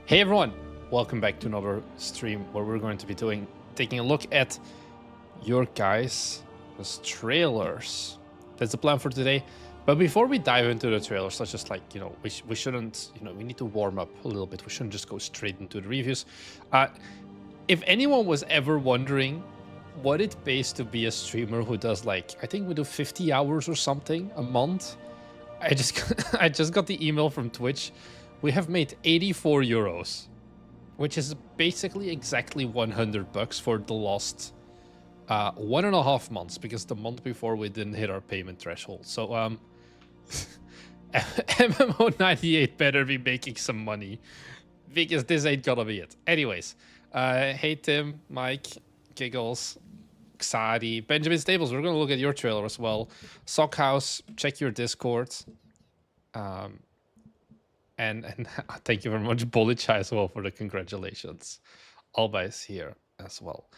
Hey everyone, welcome back to another stream where we're going to be taking a look at your guys' trailers. That's the plan for today. But before we dive into the trailers, let's just we shouldn't, we need to warm up a little bit. We shouldn't just go straight into the reviews. If anyone was ever wondering what it pays to be a streamer who does I think we do 50 hours or something a month, I just got the email from Twitch. We have made 84 euros, which is basically exactly 100 bucks for the last 1.5 months, because the month before we didn't hit our payment threshold. So MMO98 better be making some money, because this ain't gonna be it. Anyways, hey Tim, Mike, Giggles, Xadi, Benjamin Stables, we're gonna look at your trailer as well. Sockhouse, check your Discord. And thank you very much, Bullichai, as well, for the congratulations. Alba is here as well.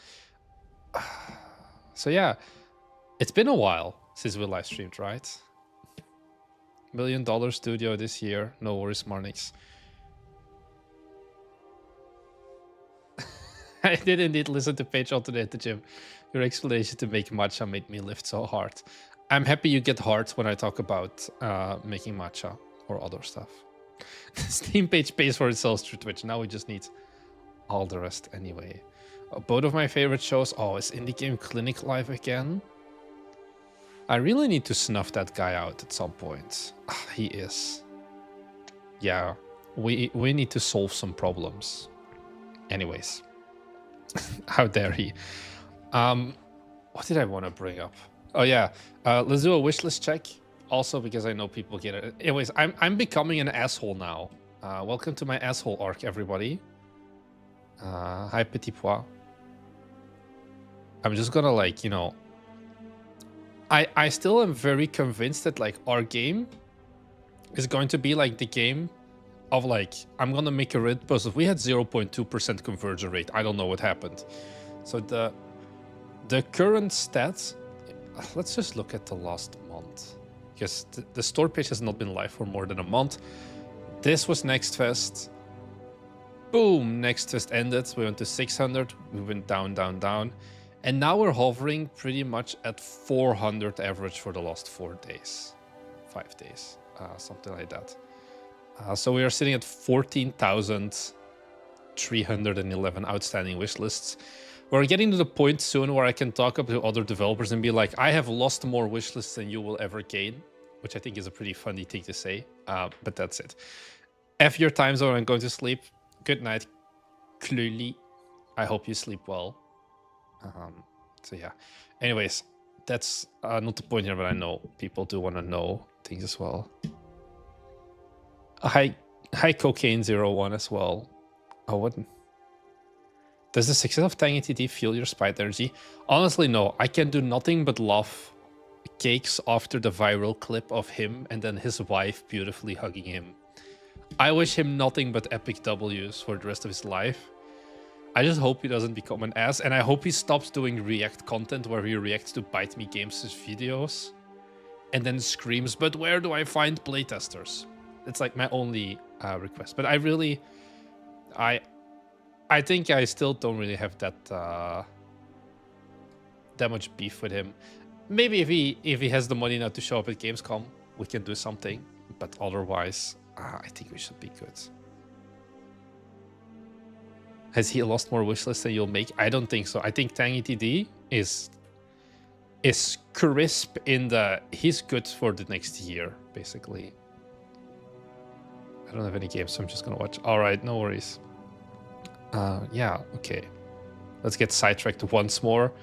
So yeah, it's been a while since we live streamed, right? $1 million studio this year. No worries, Marnix. I did indeed listen to Paige all today at the gym. Your explanation to make matcha made me lift so hard. I'm happy you get hard when I talk about making matcha or other stuff. The Steam page pays for itself through Twitch. Now we just need all the rest anyway. Both of my favorite shows. Oh, is Indie Game Clinic live again? I really need to snuff that guy out at some point. He is. Yeah, we need to solve some problems. Anyways, how dare he? What did I want to bring up? Oh yeah, let's do a wishlist check. Also, because I know people get it. Anyways, I'm becoming an asshole now. Welcome to my asshole arc, everybody. Hi, Petit Pois. I'm just gonna I still am very convinced that our game is going to be the game of I'm gonna make a Reddit post. If we had 0.2% conversion rate, I don't know what happened. So the current stats. Let's just look at the last month. Because the store page has not been live for more than a month. This was Next Fest. Boom, Next Fest ended. We went to 600. We went down, down, down. And now we're hovering pretty much at 400 average for the last 4 days. 5 days, something like that. So we are sitting at 14,311 outstanding wish lists. We're getting to the point soon where I can talk up to other developers and be like, I have lost more wish lists than you will ever gain, which I think is a pretty funny thing to say, but that's it. F your time zone, I'm going to sleep. Good night, clearly. I hope you sleep well. So yeah. Anyways, that's not the point here, but I know people do want to know things as well. Hi Cocaine01 as well. I wouldn't. Does the success of Tiny TD fuel your spite energy? Honestly, no. I can do nothing but laugh cakes after the viral clip of him and then his wife beautifully hugging him. I wish him nothing but epic W's for the rest of his life. I just hope he doesn't become an ass, and I hope he stops doing React content where he reacts to Bite Me Games' videos and then screams, but where do I find playtesters? It's my only request. But I think I still don't really have that much beef with him. Maybe if he has the money now to show up at Gamescom, we can do something. But otherwise, I think we should be good. Has he lost more wishlists than you'll make? I don't think so. I think Tangy TD is crisp in the he's good for the next year, basically. I don't have any games, so I'm just gonna watch. All right, no worries. Yeah, okay. Let's get sidetracked once more.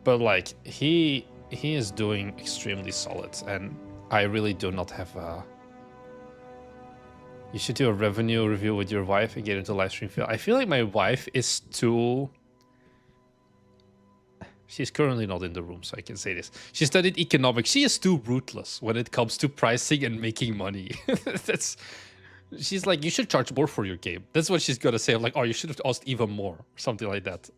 But he is doing extremely solid, and I really do not have a... You should do a revenue review with your wife and get into live stream field. I feel like my wife is too... She's currently not in the room, so I can say this. She studied economics. She is too ruthless when it comes to pricing and making money. She's like, you should charge more for your game. That's what she's gonna say. I'm like, oh, you should have asked even more, or something like that.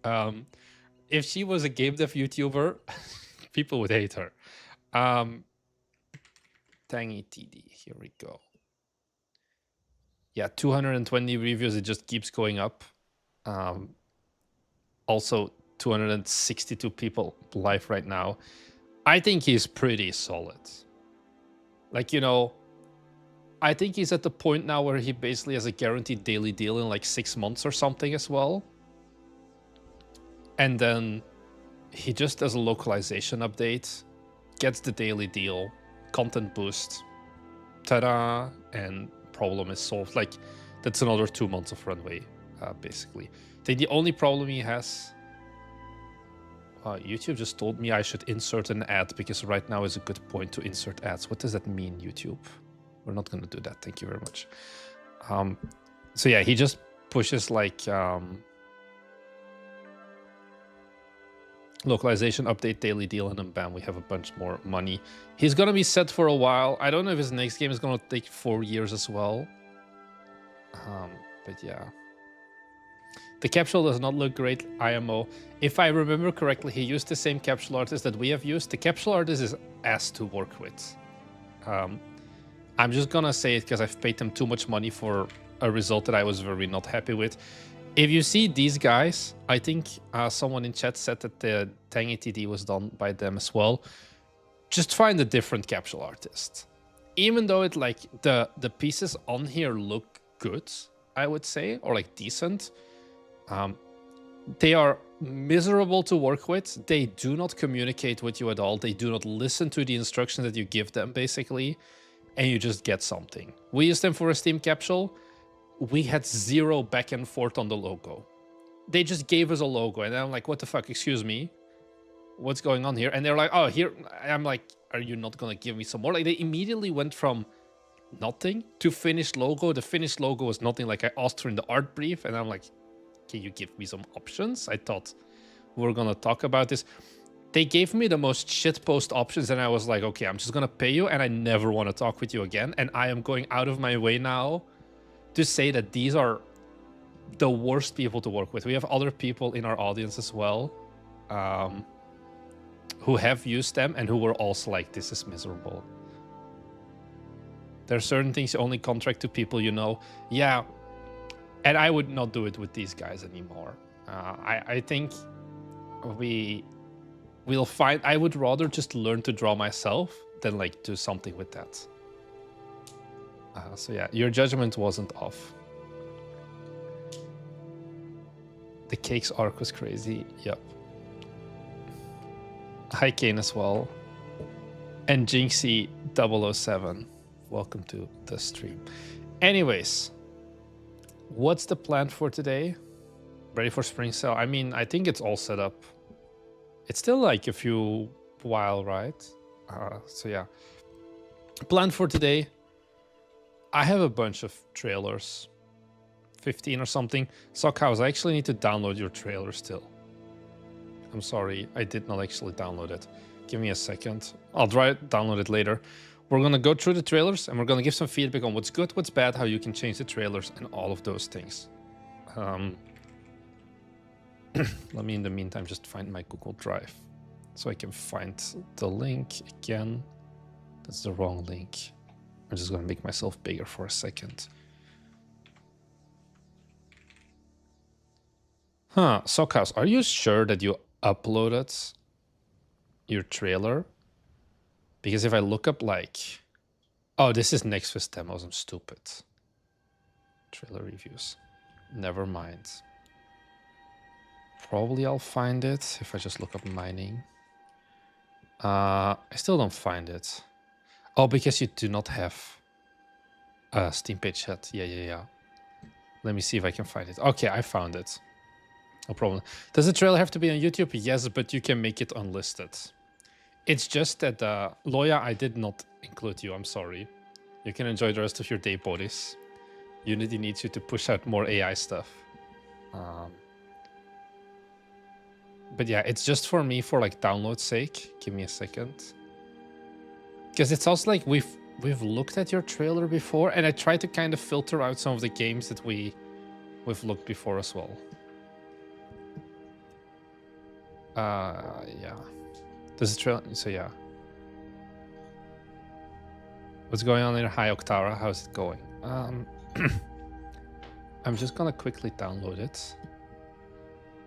If she was a game dev YouTuber, people would hate her. Tangy TD, here we go. Yeah, 220 reviews. It just keeps going up. Also, 262 people live right now. I think he's pretty solid. Like, you know, I think he's at the point now where he basically has a guaranteed daily deal in like 6 months or something as well. And then he just does a localization update, gets the daily deal, content boost, ta-da, and problem is solved. Like, that's another 2 months of runway, basically. I think the only problem he has... YouTube just told me I should insert an ad because right now is a good point to insert ads. What does that mean, YouTube? We're not going to do that. Thank you very much. So yeah, he just pushes like localization update, daily deal, and then bam, we have a bunch more money. He's going to be set for a while. I don't know if his next game is going to take 4 years as well. But yeah. The capsule does not look great, IMO. If I remember correctly, he used the same capsule artist that we have used. The capsule artist is ass to work with. I'm just gonna say it because I've paid them too much money for a result that I was very not happy with. If you see these guys, I think someone in chat said that the Tang ATD was done by them as well. Just find a different capsule artist. Even though it like the pieces on here look good, I would say, or like decent. They are miserable to work with. They do not communicate with you at all. They do not listen to the instructions that you give them, basically, and you just get something. We used them for a Steam capsule. We had 0 back and forth on the logo. They just gave us a logo, and I'm like, what the fuck, excuse me? What's going on here? And they're like, oh, here. I'm like, are you not gonna give me some more? Like, they immediately went from nothing to finished logo. The finished logo was nothing. Like, I asked for in the art brief, and I'm like, can you give me some options? I thought we were gonna talk about this. They gave me the most shitpost options, and I was like, okay, I'm just gonna pay you, and I never want to talk with you again. And I am going out of my way now to say that these are the worst people to work with. We have other people in our audience as well who have used them and who were also like, this is miserable. There are certain things you only contract to people you know. Yeah. And I would not do it with these guys anymore. I think we'll find... I would rather just learn to draw myself than like do something with that. So yeah, your judgment wasn't off. The Cakes arc was crazy. Yep. Hi Kane as well. And Jinxie 007. Welcome to the stream. Anyways. What's the plan for today? Ready for spring sale? I mean, I think it's all set up. It's still like a few while, right? So yeah. Plan for today. I have a bunch of trailers. 15 or something. Sockhouse, I actually need to download your trailer still. I'm sorry, I did not actually download it. Give me a second. I'll download it later. We're going to go through the trailers and we're going to give some feedback on what's good, what's bad, how you can change the trailers, and all of those things. Let me, in the meantime, just find my Google Drive so I can find the link again. That's the wrong link. I'm just going to make myself bigger for a second. Sockhouse, are you sure that you uploaded your trailer? Because if I look up like... Oh, this is Next Fest demos. I'm stupid. Trailer reviews. Never mind. Probably I'll find it if I just look up mining. I still don't find it. Oh, because you do not have a Steam page yet. Yeah. Let me see if I can find it. Okay, I found it. No problem. Does the trailer have to be on YouTube? Yes, but you can make it unlisted. It's just that, Loya, I did not include you. I'm sorry. You can enjoy the rest of your day, Boris. Unity needs you to push out more AI stuff. But yeah, it's just for me for like download sake. Give me a second. Because it sounds like we've looked at your trailer before, and I tried to kind of filter out some of the games that we've looked before as well. Yeah. Does the trailer... So yeah. What's going on in High Octara? How's it going? I'm just gonna quickly download it.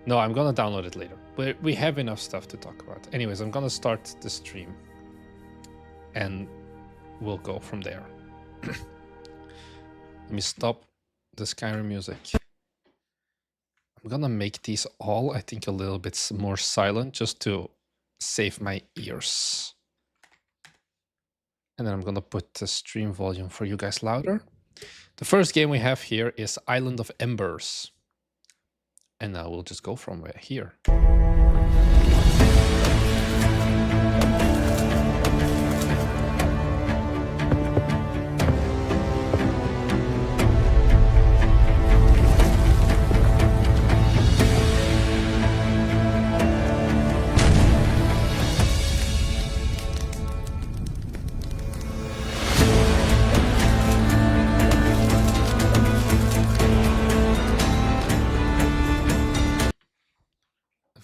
No, I'm gonna download it later. But we have enough stuff to talk about. Anyways, I'm gonna start the stream. And we'll go from there. Let me stop the Skyrim music. I'm gonna make these all, I think, a little bit more silent just to save my ears. And then I'm gonna put the stream volume for you guys louder. The first game we have here is Island of Embers. And now we'll just go from here.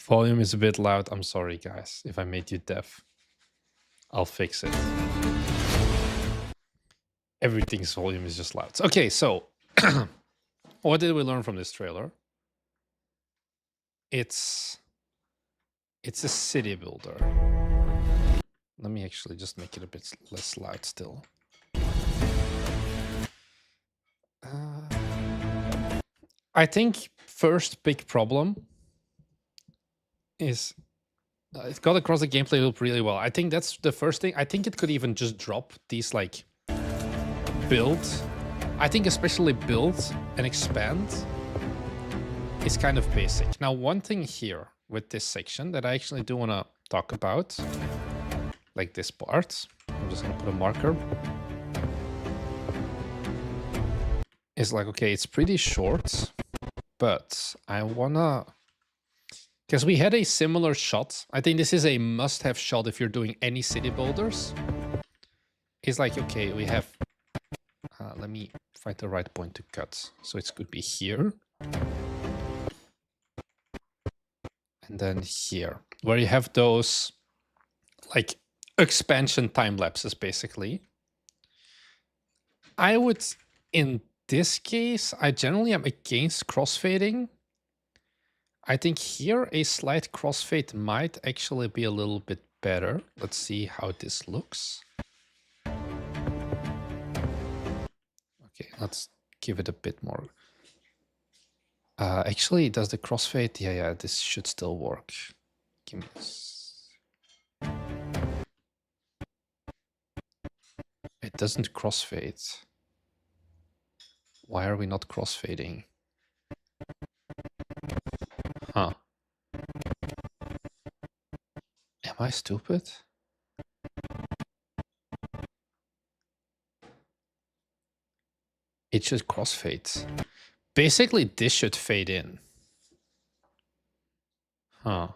Volume is a bit loud. I'm sorry, guys. If I made you deaf, I'll fix it. Everything's volume is just loud. Okay, so what did we learn from this trailer? It's a city builder. Let me actually just make it a bit less loud still. I think first big problem is it got across the gameplay loop really well. I think that's the first thing. I think it could even just drop these like builds. I think especially build and expand is kind of basic. Now, one thing here with this section that I actually do want to talk about, like this part, I'm just going to put a marker, is like, okay, it's pretty short, but I want to, because we had a similar shot. I think this is a must-have shot if you're doing any city builders. It's like, okay, we have, let me find the right point to cut. So it could be here. And then here, where you have those like expansion time lapses, basically. I would, in this case, I generally am against crossfading. I think here a slight crossfade might actually be a little bit better. Let's see how this looks. Okay, let's give it a bit more. Actually, does the crossfade? Yeah, this should still work. Give me this. It doesn't crossfade. Why are we not crossfading? Huh. Am I stupid? It should crossfade. Basically, this should fade in. Huh.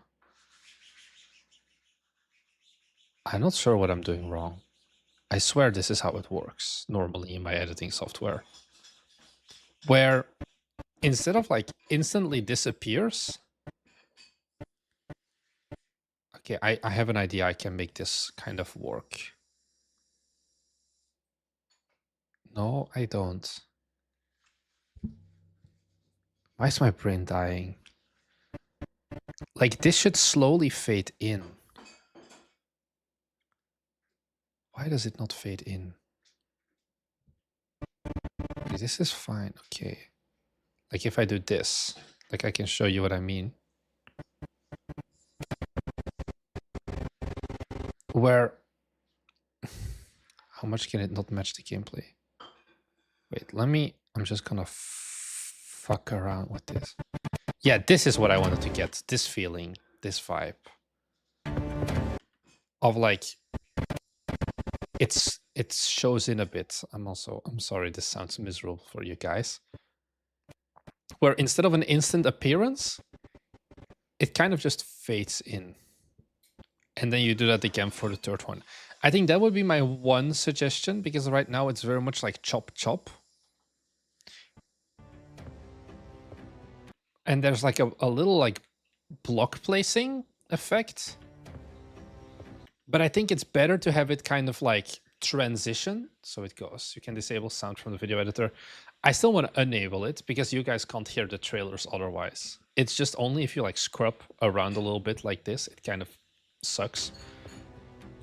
I'm not sure what I'm doing wrong. I swear this is how it works normally in my editing software. Where instead of like instantly disappears. Okay, I have an idea. I can make this kind of work. No, I don't. Why is my brain dying? Like, this should slowly fade in. Why does it not fade in? Okay, this is fine. Okay. Like, if I do this, like, I can show you what I mean. Where... How much can it not match the gameplay? Wait, let me... I'm just gonna fuck around with this. Yeah, this is what I wanted to get. This feeling, this vibe. Of like... It shows in a bit. I'm sorry, this sounds miserable for you guys. Where instead of an instant appearance, it kind of just fades in. And then you do that again for the third one. I think that would be my one suggestion, because right now it's very much like chop chop. And there's like a little like block placing effect. But I think it's better to have it kind of like transition. So it goes, you can disable sound from the video editor. I still want to enable it because you guys can't hear the trailers otherwise. It's just only if you like scrub around a little bit like this, it kind of sucks.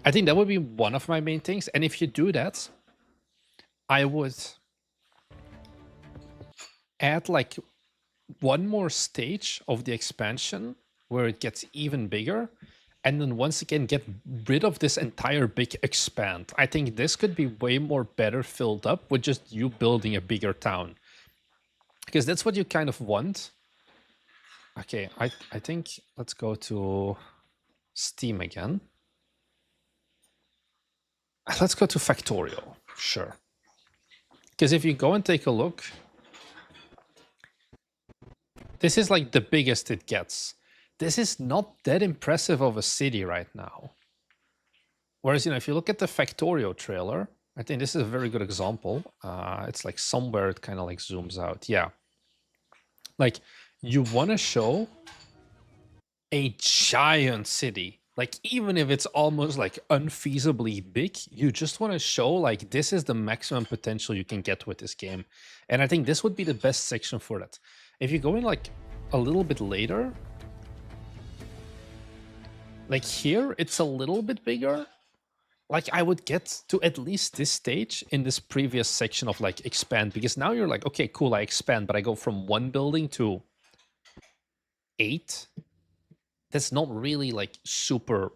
I think that would be one of my main things. And if you do that, I would add like one more stage of the expansion where it gets even bigger. And then once again, get rid of this entire big expand. I think this could be way more better filled up with just you building a bigger town. Because that's what you kind of want. Okay, I think let's go to Steam again. Let's go to Factorial, sure. Because if you go and take a look, this is like the biggest it gets. This is not that impressive of a city right now. Whereas, you know, if you look at the Factorio trailer, I think this is a very good example. It's like somewhere it kind of like zooms out. Yeah. Like you want to show a giant city. Like even if it's almost like unfeasibly big, you just want to show like this is the maximum potential you can get with this game. And I think this would be the best section for that. If you go in like a little bit later, like here, it's a little bit bigger. Like I would get to at least this stage in this previous section of like expand, because now you're like, okay, cool, I expand, but I go from 1 building to 8. That's not really like super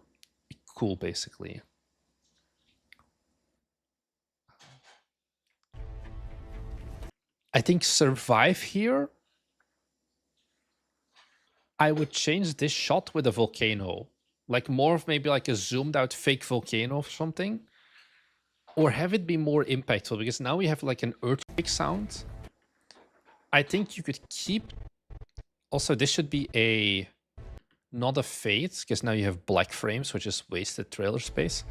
cool, basically. I think survive here, I would change this shot with a volcano. Like more of maybe like a zoomed out fake volcano or something. Or have it be more impactful, because now we have like an earthquake sound. I think you could keep... Also, this should be a... Not a fade, because now you have black frames, which is wasted trailer space.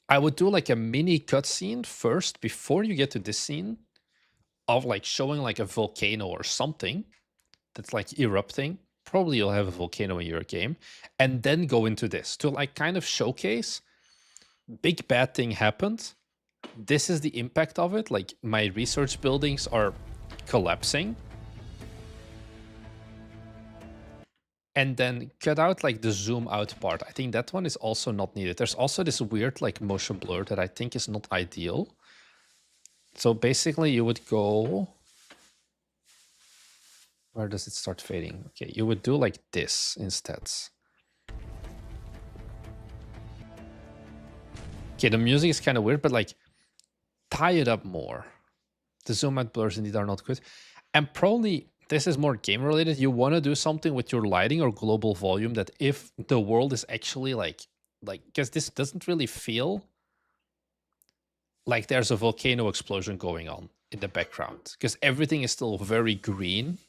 I would do like a mini cutscene first, before you get to this scene, of like showing like a volcano or something that's like erupting. Probably you'll have a volcano in your game. And then go into this to like kind of showcase big bad thing happened. This is the impact of it. Like my research buildings are collapsing. And then cut out like the zoom out part. I think that one is also not needed. There's also this weird like motion blur that I think is not ideal. So basically you would go... Where does it start fading? Okay, you would do like this instead. Okay, the music is kind of weird, but like tie it up more. The zoom out blurs indeed are not good. And probably this is more game related. You want to do something with your lighting or global volume that if the world is actually like, because this doesn't really feel like there's a volcano explosion going on in the background, because everything is still very green.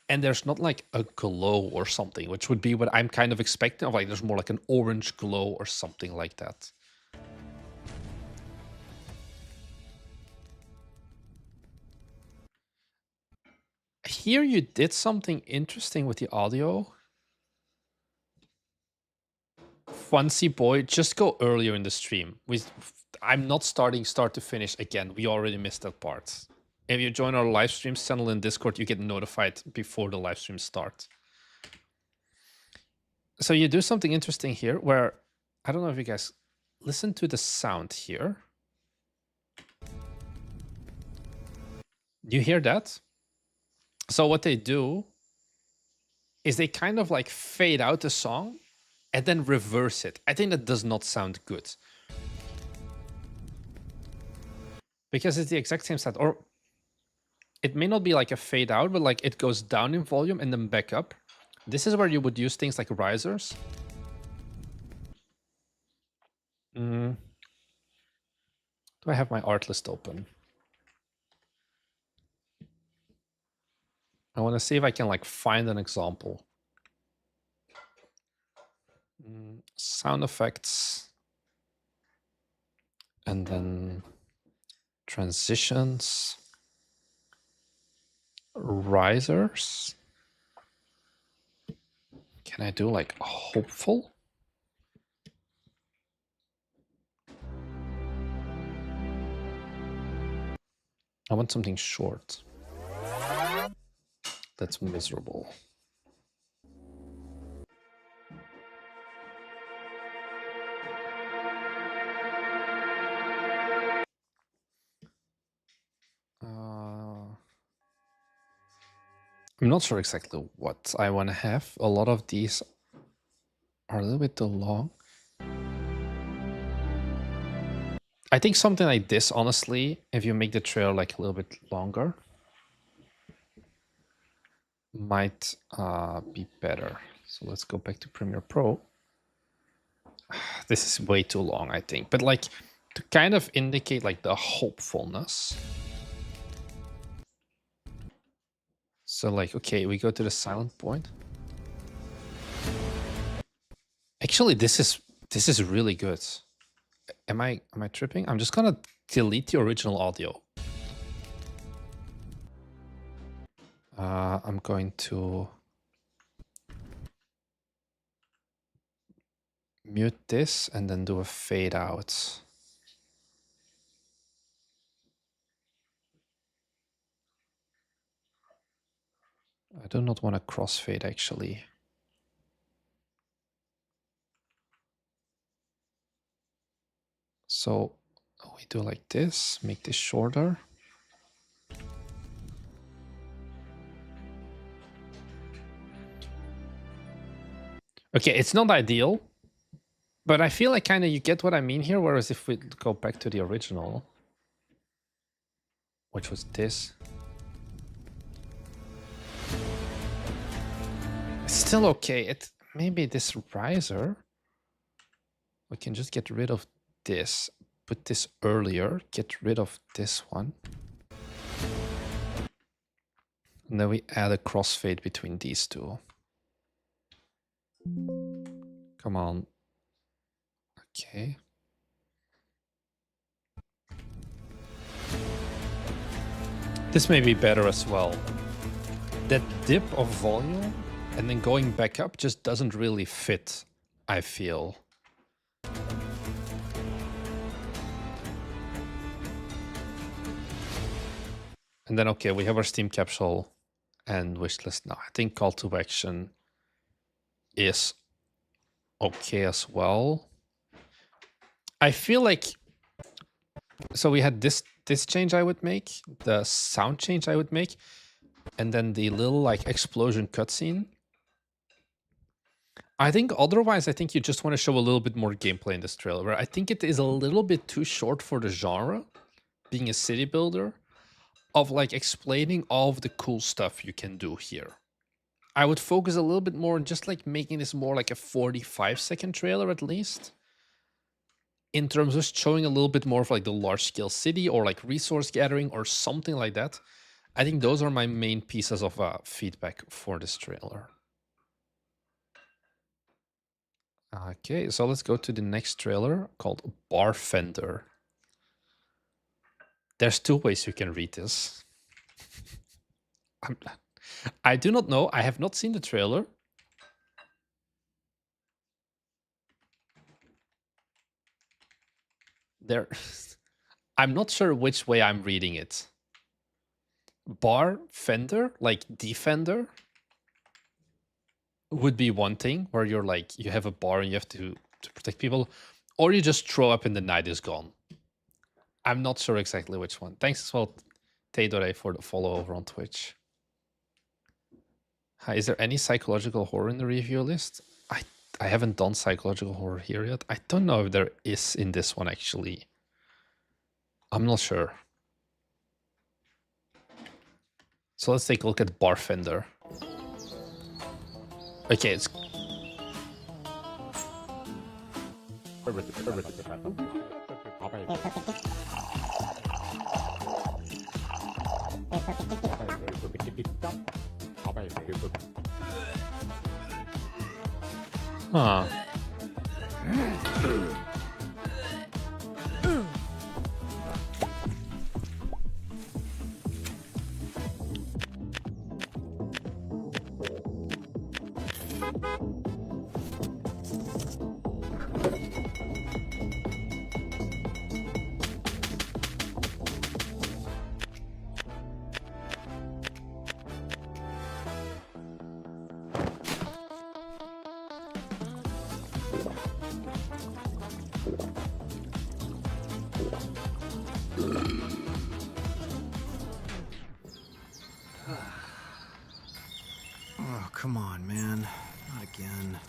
And there's not like a glow or something, which would be what I'm kind of expecting of, like there's more like an orange glow or something like that. Here you did something interesting with the audio. Fancy boy, just go earlier in the stream. I'm not starting start to finish again. We already missed that part. If you join our live streams channel in Discord, you get notified before the live stream start. So you do something interesting here where, I don't know if you guys listen to the sound here. You hear that? So what they do is they kind of like fade out the song and then reverse it. I think that does not sound good. Because it's the exact same sound. Or it may not be like a fade out, but like it goes down in volume and then back up. This is where you would use things like risers. Do I have my art list open? I want to see if I can like find an example. Sound effects. And then transitions. Risers. Can I do like hopeful? I want something short. That's miserable. I'm not sure exactly what I want to have. A lot of these are a little bit too long. I think something like this, honestly, if you make the trail like a little bit longer, might be better. So let's go back to Premiere Pro. This is way too long, I think. But like to kind of indicate like the hopefulness. So like, okay, we go to the silent point. Actually, this is really good. Am I tripping? I'm just gonna delete the original audio. I'm going to mute this and then do a fade out. I do not want a crossfade actually. So we do like this, make this shorter. Okay, it's not ideal, but I feel like kind of you get what I mean here. Whereas if we go back to the original, which was this, it's still okay. It maybe this riser, we can just get rid of this, put this earlier, get rid of this one. And then we add a crossfade between these two. Come on. Okay. This may be better as well. That dip of volume and then going back up just doesn't really fit, I feel. And then, okay, we have our Steam capsule and wishlist now. I think call to action is okay as well. I feel like, so we had this change I would make, the sound change I would make, and then the little like explosion cutscene. I think otherwise, I think you just want to show a little bit more gameplay in this trailer. I think it is a little bit too short for the genre, being a city builder, of like explaining all of the cool stuff you can do here. I would focus a little bit more on just like making this more like a 45-second trailer at least, in terms of showing a little bit more of like the large scale city or like resource gathering or something like that. I think those are my main pieces of feedback for this trailer. Okay, so let's go to the next trailer called Barfender. There's two ways you can read this. I do not know. I have not seen the trailer. I'm not sure which way I'm reading it. Barfender, like defender, would be one thing where you're like, you have a bar and you have to protect people, or you just throw up and the night is gone. I'm not sure exactly which one. Thanks as well, Teidore, for the follow over on Twitch. Hi, is there any psychological horror in the review list? I haven't done psychological horror here yet. I don't know if there is in this one, actually. I'm not sure. So let's take a look at Barfender. Okay, it's... Huh. come on, man. Not again.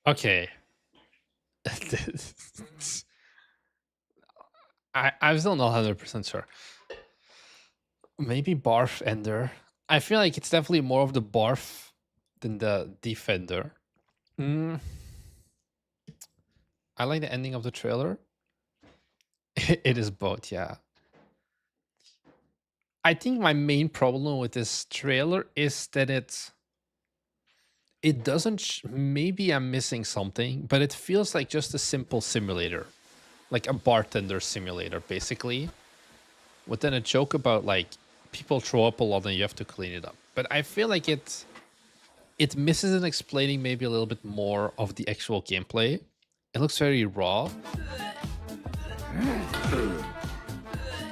Okay. I'm still not 100% sure. Maybe Barfender. I feel like it's definitely more of the Barf than the Defender. Mm. I like the ending of the trailer. It is both, yeah. I think my main problem with this trailer is that it doesn't. Maybe I'm missing something, but it feels like just a simple simulator, like a bartender simulator, basically. With then a joke about like people throw up a lot and you have to clean it up. But I feel like it misses in explaining maybe a little bit more of the actual gameplay. It looks very raw.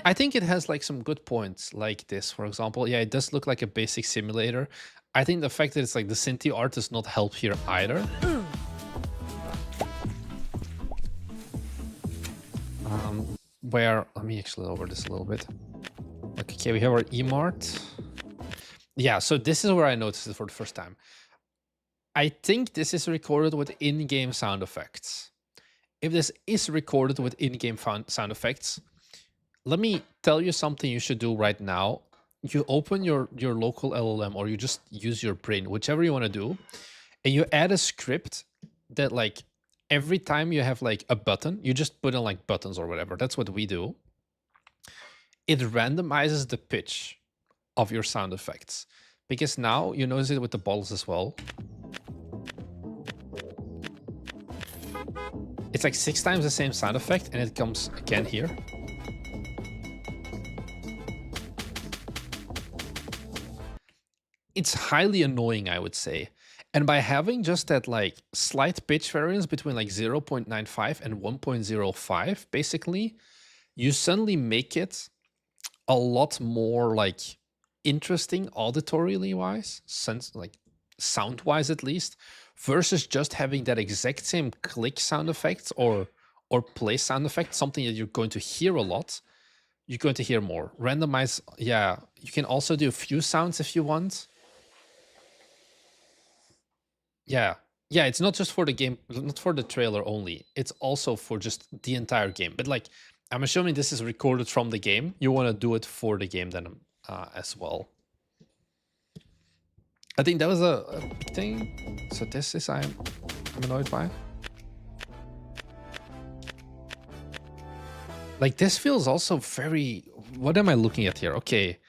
I think it has like some good points like this, for example. Yeah, it does look like a basic simulator. I think the fact that it's like the Cinti art does not help here either. Let me actually lower this a little bit. Okay, we have our Emart. Yeah, so this is where I noticed it for the first time. I think this is recorded with in-game sound effects. If this is recorded with in-game sound effects, let me tell you something you should do right now. You open your local LLM or you just use your brain, whichever you want to do, and you add a script that like every time you have like a button, you just put in like buttons or whatever. That's what we do. It randomizes the pitch of your sound effects. Because now you notice it with the bottles as well. It's like 6 times the same sound effect and it comes again here. It's highly annoying, I would say. And by having just that like slight pitch variance between like 0.95 and 1.05, basically, you suddenly make it a lot more like interesting auditorily wise, sense like sound wise at least, versus just having that exact same click sound effect or play sound effect, something that you're going to hear a lot. You're going to hear more. Randomize, yeah. You can also do a few sounds if you want. Yeah. Yeah, it's not just for the game, not for the trailer only. It's also for just the entire game. But like, I'm assuming this is recorded from the game. You want to do it for the game then as well. I think that was a big thing. So this is I'm annoyed by. Like this feels also very, what am I looking at here? Okay.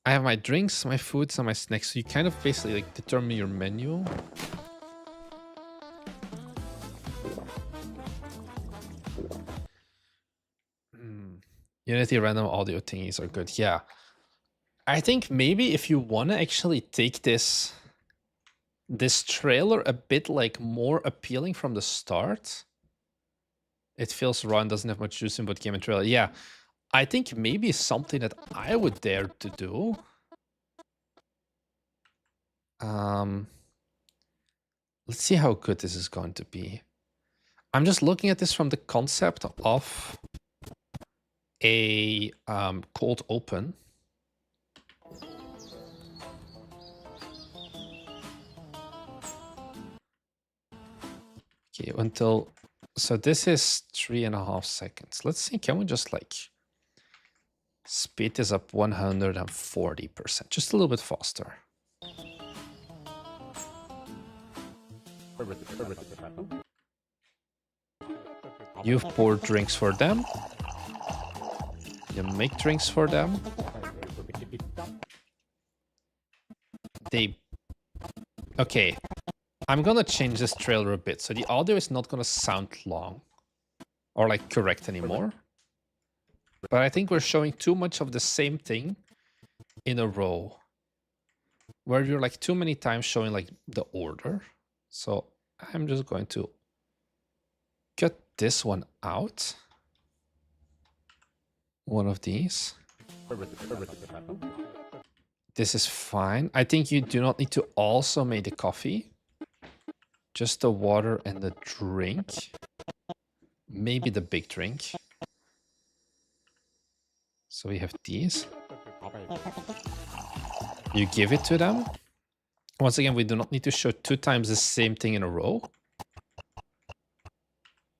I have my drinks, my foods, and my snacks. So you kind of basically like determine your menu. Unity random audio thingies are good. Yeah. I think maybe if you want to actually take this trailer a bit like more appealing from the start. It feels raw and doesn't have much juice in both game and trailer. Yeah. I think maybe something that I would dare to do. Let's see how good this is going to be. I'm just looking at this from the concept of a cold open. Okay, until, so this is 3.5 seconds. Let's see, can we just like speed this up 140%, just a little bit faster. You pour drinks for them. You make drinks for them. Okay. I'm gonna change this trailer a bit. So the audio is not gonna sound long or like correct anymore. But I think we're showing too much of the same thing in a row. Where you're like too many times showing like the order. So I'm just going to cut this one out. One of these. This is fine. I think you do not need to also make the coffee. Just the water and the drink. Maybe the big drink. So we have these. You give it to them. Once again, we do not need to show 2 times the same thing in a row.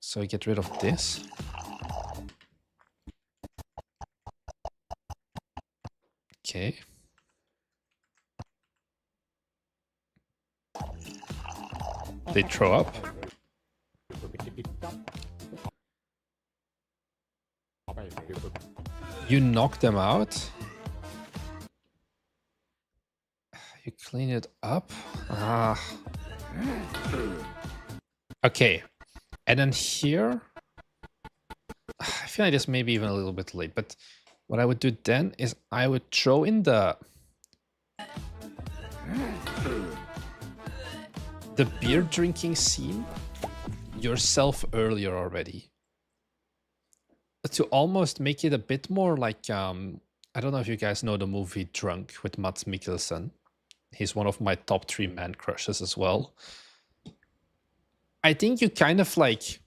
So we get rid of this. Okay. They throw up. You knock them out. You clean it up. Ah. Okay. And then here, I feel like this may be even a little bit late, but what I would do then is I would throw in the beer drinking scene yourself earlier already. To almost make it a bit more like, I don't know if you guys know the movie Drunk with Mads Mikkelsen. He's one of my top 3 man crushes as well. I think you kind of like,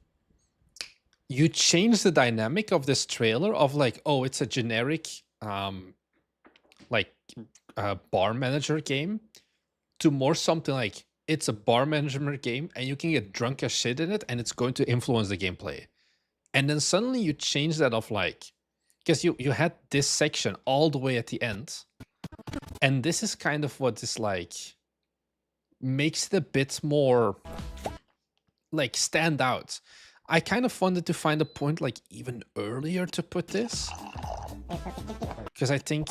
you change the dynamic of this trailer of like, oh, it's a generic like bar manager game, to more something like it's a bar management game and you can get drunk as shit in it and it's going to influence the gameplay. And then suddenly you change that of like, because you had this section all the way at the end, and this is kind of what is like, makes it a bit more like stand out. I kind of wanted to find a point like even earlier to put this, because I think,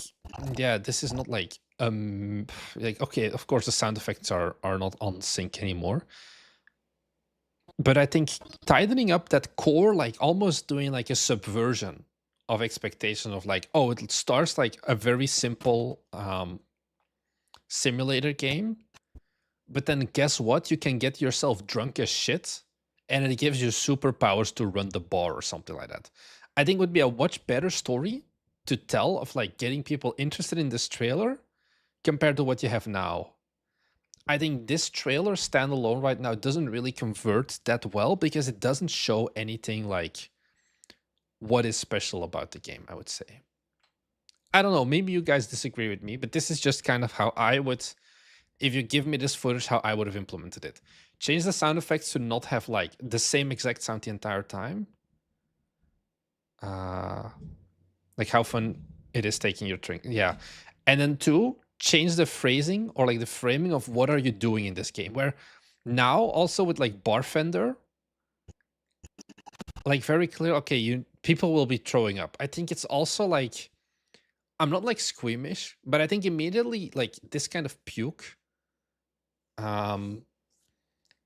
yeah, this is not like okay, of course the sound effects are not on sync anymore, but I think tightening up that core, like almost doing like a subversion of expectation of like, oh, it starts like a very simple simulator game, but then guess what, you can get yourself drunk as shit and it gives you superpowers to run the bar or something like that. I think would be a much better story to tell of like getting people interested in this trailer compared to what you have now. I think this trailer standalone right now doesn't really convert that well because it doesn't show anything like what is special about the game, I would say. I don't know, maybe you guys disagree with me, but this is just kind of how I would, if you give me this footage, how I would have implemented it. Change the sound effects to not have like the same exact sound the entire time. Like how fun it is taking your drink. Yeah. And then 2, change the phrasing or like the framing of what are you doing in this game, where now also with like Barfender, like very clear, okay, people will be throwing up. I think it's also like, I'm not like squeamish, but I think immediately like this kind of puke,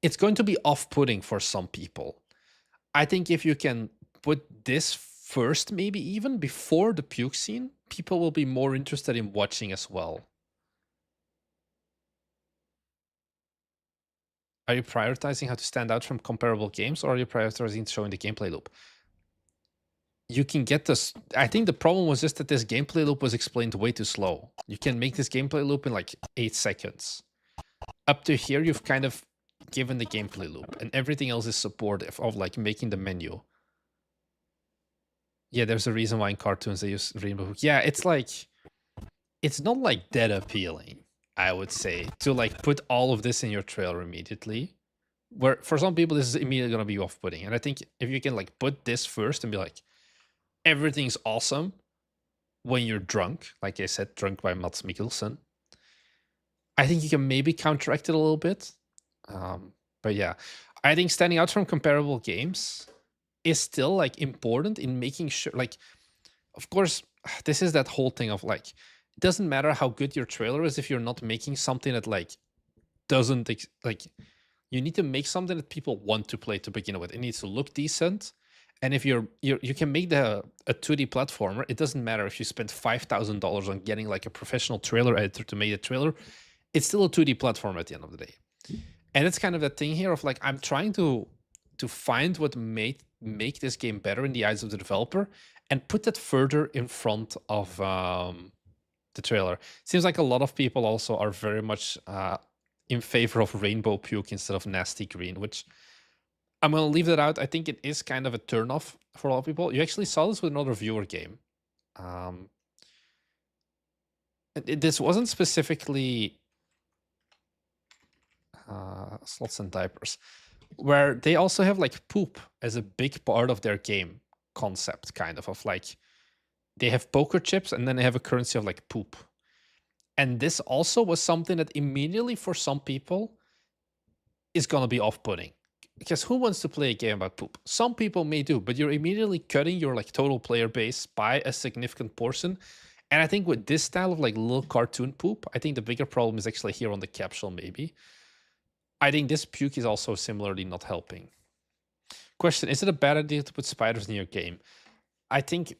it's going to be off-putting for some people. I think if you can put this first, maybe even before the puke scene, people will be more interested in watching as well. Are you prioritizing how to stand out from comparable games, or are you prioritizing showing the gameplay loop? You can get this. I think the problem was just that this gameplay loop was explained way too slow. You can make this gameplay loop in like 8 seconds. Up to here, you've kind of given the gameplay loop, and everything else is supportive of like making the menu. Yeah, there's a reason why in cartoons they use rainbow hook. Yeah, it's like, it's not like that appealing, I would say, to like put all of this in your trailer immediately. Where for some people this is immediately gonna be off-putting. And I think if you can like put this first and be like, everything's awesome when you're drunk, like I said, drunk by Mads Mikkelsen, I think you can maybe counteract it a little bit. But yeah, I think standing out from comparable games is still like important in making sure, like, of course, this is that whole thing of like, it doesn't matter how good your trailer is if you're not making something that like doesn't like, you need to make something that people want to play to begin with. It needs to look decent. And if you can make a 2D platformer, it doesn't matter if you spend $5,000 on getting like a professional trailer editor to make a trailer, it's still a 2D platform at the end of the day. And it's kind of that thing here of like, I'm trying to find what make this game better in the eyes of the developer and put that further in front of the trailer. Seems like a lot of people also are very much in favor of rainbow puke instead of nasty green, which I'm going to leave that out. I think it is kind of a turnoff for a lot of people. You actually saw this with another viewer game. This wasn't specifically slots and diapers, where they also have like poop as a big part of their game concept, kind of like they have poker chips and then they have a currency of like poop. And this also was something that immediately for some people is going to be off-putting. Because who wants to play a game about poop? Some people may do, but you're immediately cutting your like total player base by a significant portion. And I think with this style of like little cartoon poop, I think the bigger problem is actually here on the capsule maybe. I think this puke is also similarly not helping. Question, is it a bad idea to put spiders in your game? I think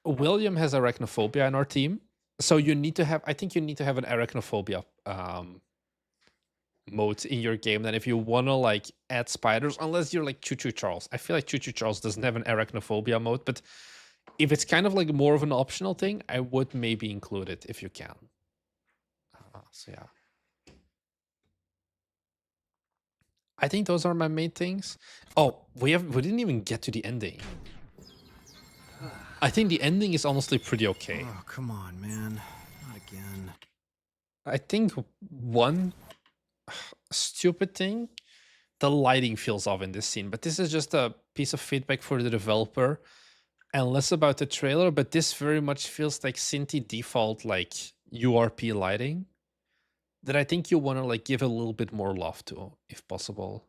William has arachnophobia in our team. So you need to have, I think you need to have an arachnophobia mode in your game. Then if you want to like add spiders, unless you're like Choo Choo Charles. I feel like Choo Choo Charles doesn't have an arachnophobia mode, but if it's kind of like more of an optional thing, I would maybe include it if you can. So yeah. I think those are my main things. Oh, we didn't even get to the ending. I think the ending is honestly pretty okay. Oh, come on, man. Not again. I think one stupid thing, the lighting feels off in this scene, but this is just a piece of feedback for the developer and less about the trailer, but this very much feels like Cinti default like URP lighting that I think you want to like give a little bit more love to, if possible.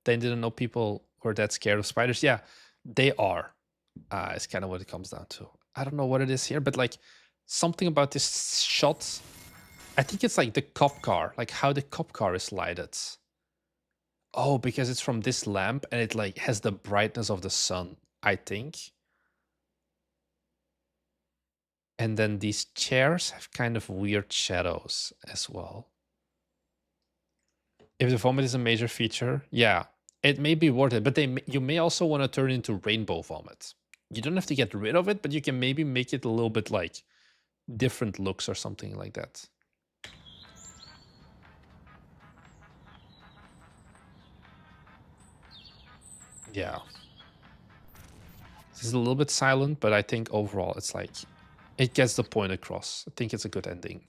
They didn't know people were that scared of spiders. Yeah, they are. It's kind of what it comes down to. I don't know what it is here, but like something about this shot. I think it's like the cop car, like how the cop car is lighted. Oh, because it's from this lamp and it like has the brightness of the sun, I think. And then these chairs have kind of weird shadows as well. If the vomit is a major feature, yeah, it may be worth it, but you may also want to turn it into rainbow vomit. You don't have to get rid of it, but you can maybe make it a little bit like different looks or something like that. Yeah. This is a little bit silent, but I think overall it's like, it gets the point across. I think it's a good ending.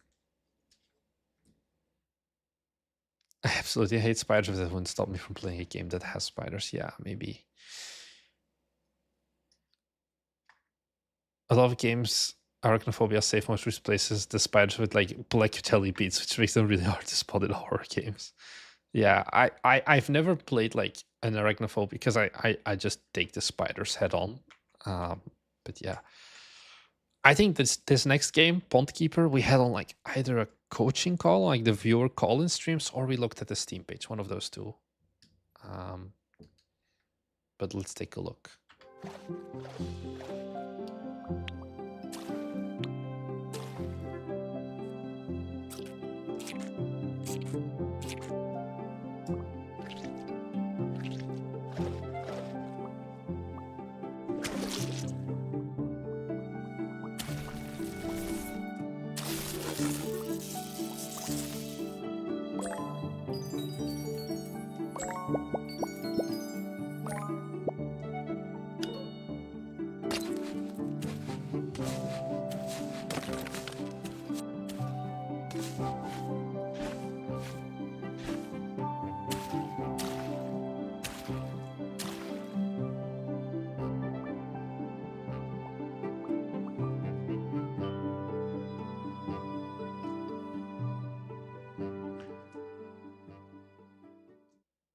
I absolutely hate spiders. That wouldn't stop me from playing a game that has spiders. Yeah, maybe. A lot of games, arachnophobia safe most replaces the spiders with like black jelly beads, which makes them really hard to spot in horror games. Yeah, I've never played like an arachnophobia because I just take the spiders head on. But yeah. I think this next game, Pond Keeper, we had on like either a coaching call, like the viewer call-in streams, or we looked at the Steam page, one of those two. But let's take a look.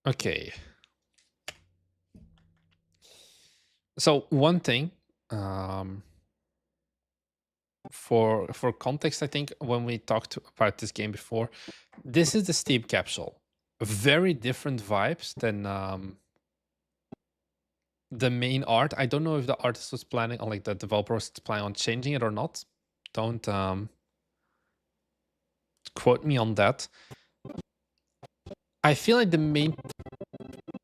Okay. So one thing, for context, I think when we talked about this game before, this is the Steam capsule. Very different vibes than the main art. I don't know if the artist was planning on, like the developer was planning on changing it or not. Don't quote me on that. I feel like the main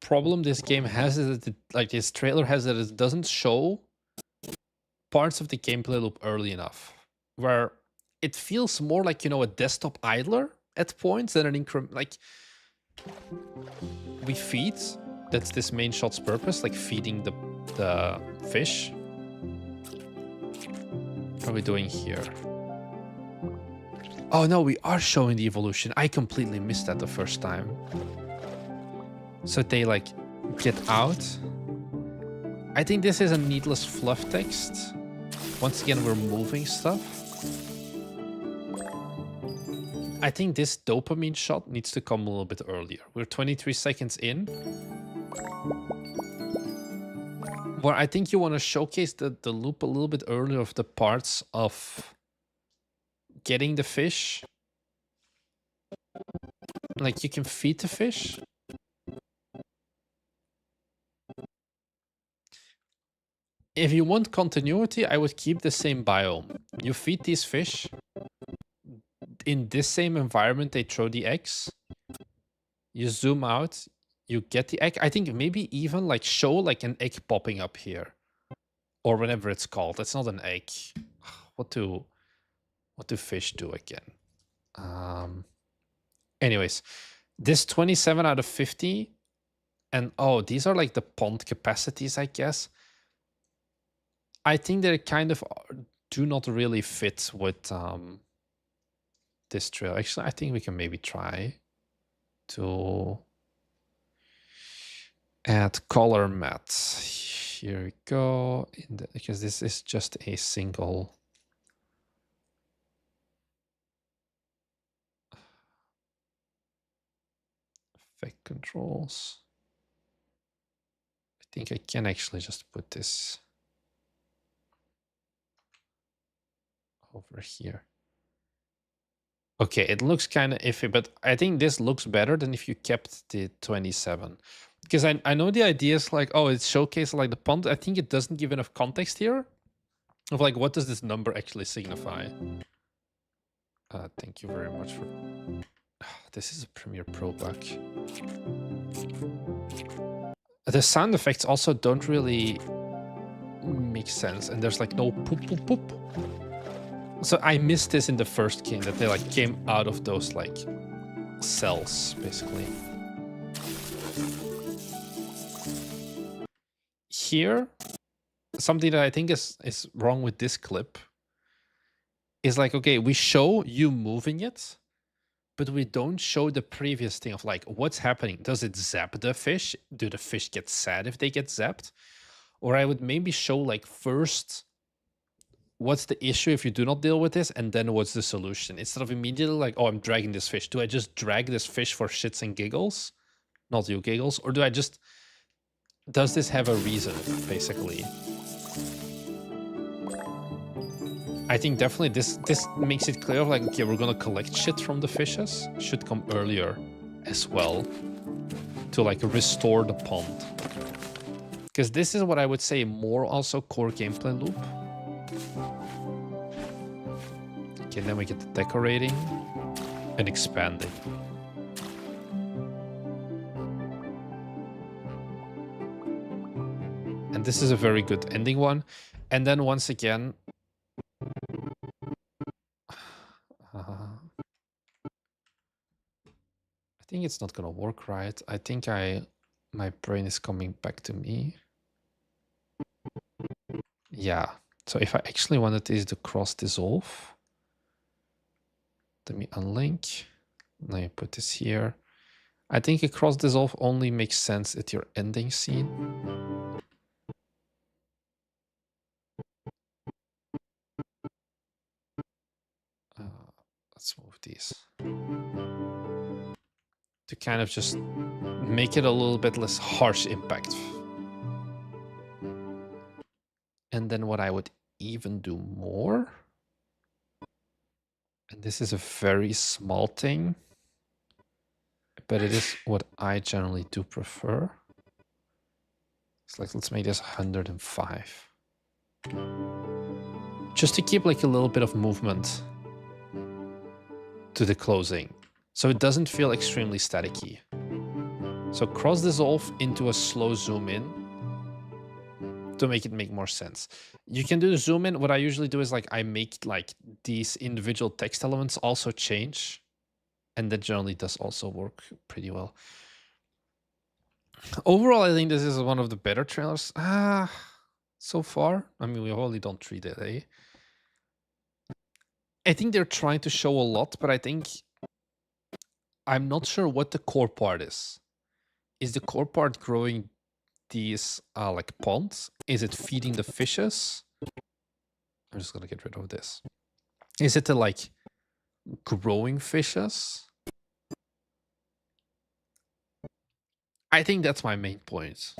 problem this game has is that like this trailer has that it doesn't show parts of the gameplay loop early enough, where it feels more like, you know, a desktop idler at points, then an increment, like we feed. That's this main shot's purpose, like feeding the fish. What are we doing here? Oh no, we are showing the evolution. I completely missed that the first time. So they like get out. I think this is a needless fluff text. Once again, we're moving stuff. I think this dopamine shot needs to come a little bit earlier. We're 23 seconds in. Well, I think you want to showcase the loop a little bit earlier of the parts of getting the fish. Like you can feed the fish. If you want continuity, I would keep the same biome. You feed these fish. In this same environment, they throw the eggs. You zoom out, you get the egg. I think maybe even like show like an egg popping up here. Or whatever it's called. It's not an egg. What do fish do again? Anyways, this 27 out of 50. And oh, these are like the pond capacities, I guess. I think they kind of do not really fit with this trail. Actually, I think we can maybe try to add color mats. Here we go. Because this is just a single effect controls. I think I can actually just put this over here. Okay, it looks kind of iffy, but I think this looks better than if you kept the 27. Because I know the idea is like, oh, it's showcased like the pond. I think it doesn't give enough context here of like, what does this number actually signify? Thank you very much for... This is a Premiere Pro bug. The sound effects also don't really make sense. And there's like no poop, poop, poop. So I missed this in the first game, that they like came out of those like cells, basically. Here, something that I think is wrong with this clip is like, okay, we show you moving it, but we don't show the previous thing of like, what's happening? Does it zap the fish? Do the fish get sad if they get zapped? Or I would maybe show like first, what's the issue if you do not deal with this? And then what's the solution? Instead of immediately like, oh, I'm dragging this fish. Do I just drag this fish for shits and giggles? Not you giggles. Or do I just, does this have a reason, basically? I think definitely this makes it clear, like, okay, we're gonna collect shit from the fishes. Should come earlier as well to like restore the pond. Because this is what I would say more also core gameplay loop. Okay, then we get the decorating and expanding. And this is a very good ending one. And then once again, I think it's not gonna work right. I think my brain is coming back to me. Yeah. So if I actually wanted this to cross dissolve, let me unlink. Now you put this here. I think a cross dissolve only makes sense at your ending scene. Let's move these to kind of just make it a little bit less harsh impact. And then what I would even do more, and this is a very small thing, but it is what I generally do prefer. It's like, let's make this 105. Just to keep like a little bit of movement to the closing, so it doesn't feel extremely staticky. So cross dissolve into a slow zoom in to make it make more sense. You can do the zoom in. What I usually do is like I make like these individual text elements also change And that generally does also work pretty well. Overall, I think this is one of the better trailers so far. I mean, we've only done 3 today. I think they're trying to show a lot, but I think I'm not sure what the core part is. Is the core part growing these like ponds? Is it feeding the fishes? I'm just gonna get rid of this. Is it the like growing fishes? I think that's my main point.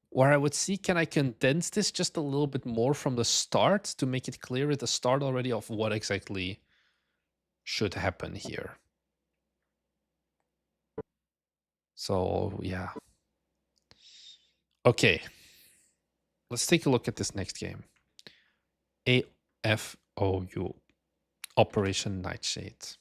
Where I would see, can I condense this just a little bit more from the start to make it clear at the start already of what exactly should happen here? So, yeah. Okay. Let's take a look at this next game. AFOU, Operation Nightshade.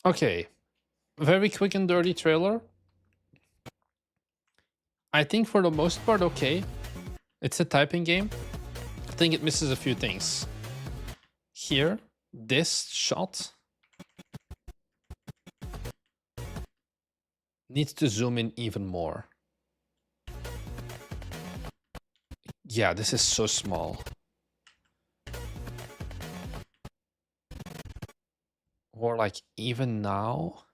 Okay, very quick and dirty trailer. I think for the most part, okay. It's a typing game. I think it misses a few things. Here, this shot needs to zoom in even more. Yeah, this is so small. Or like even now,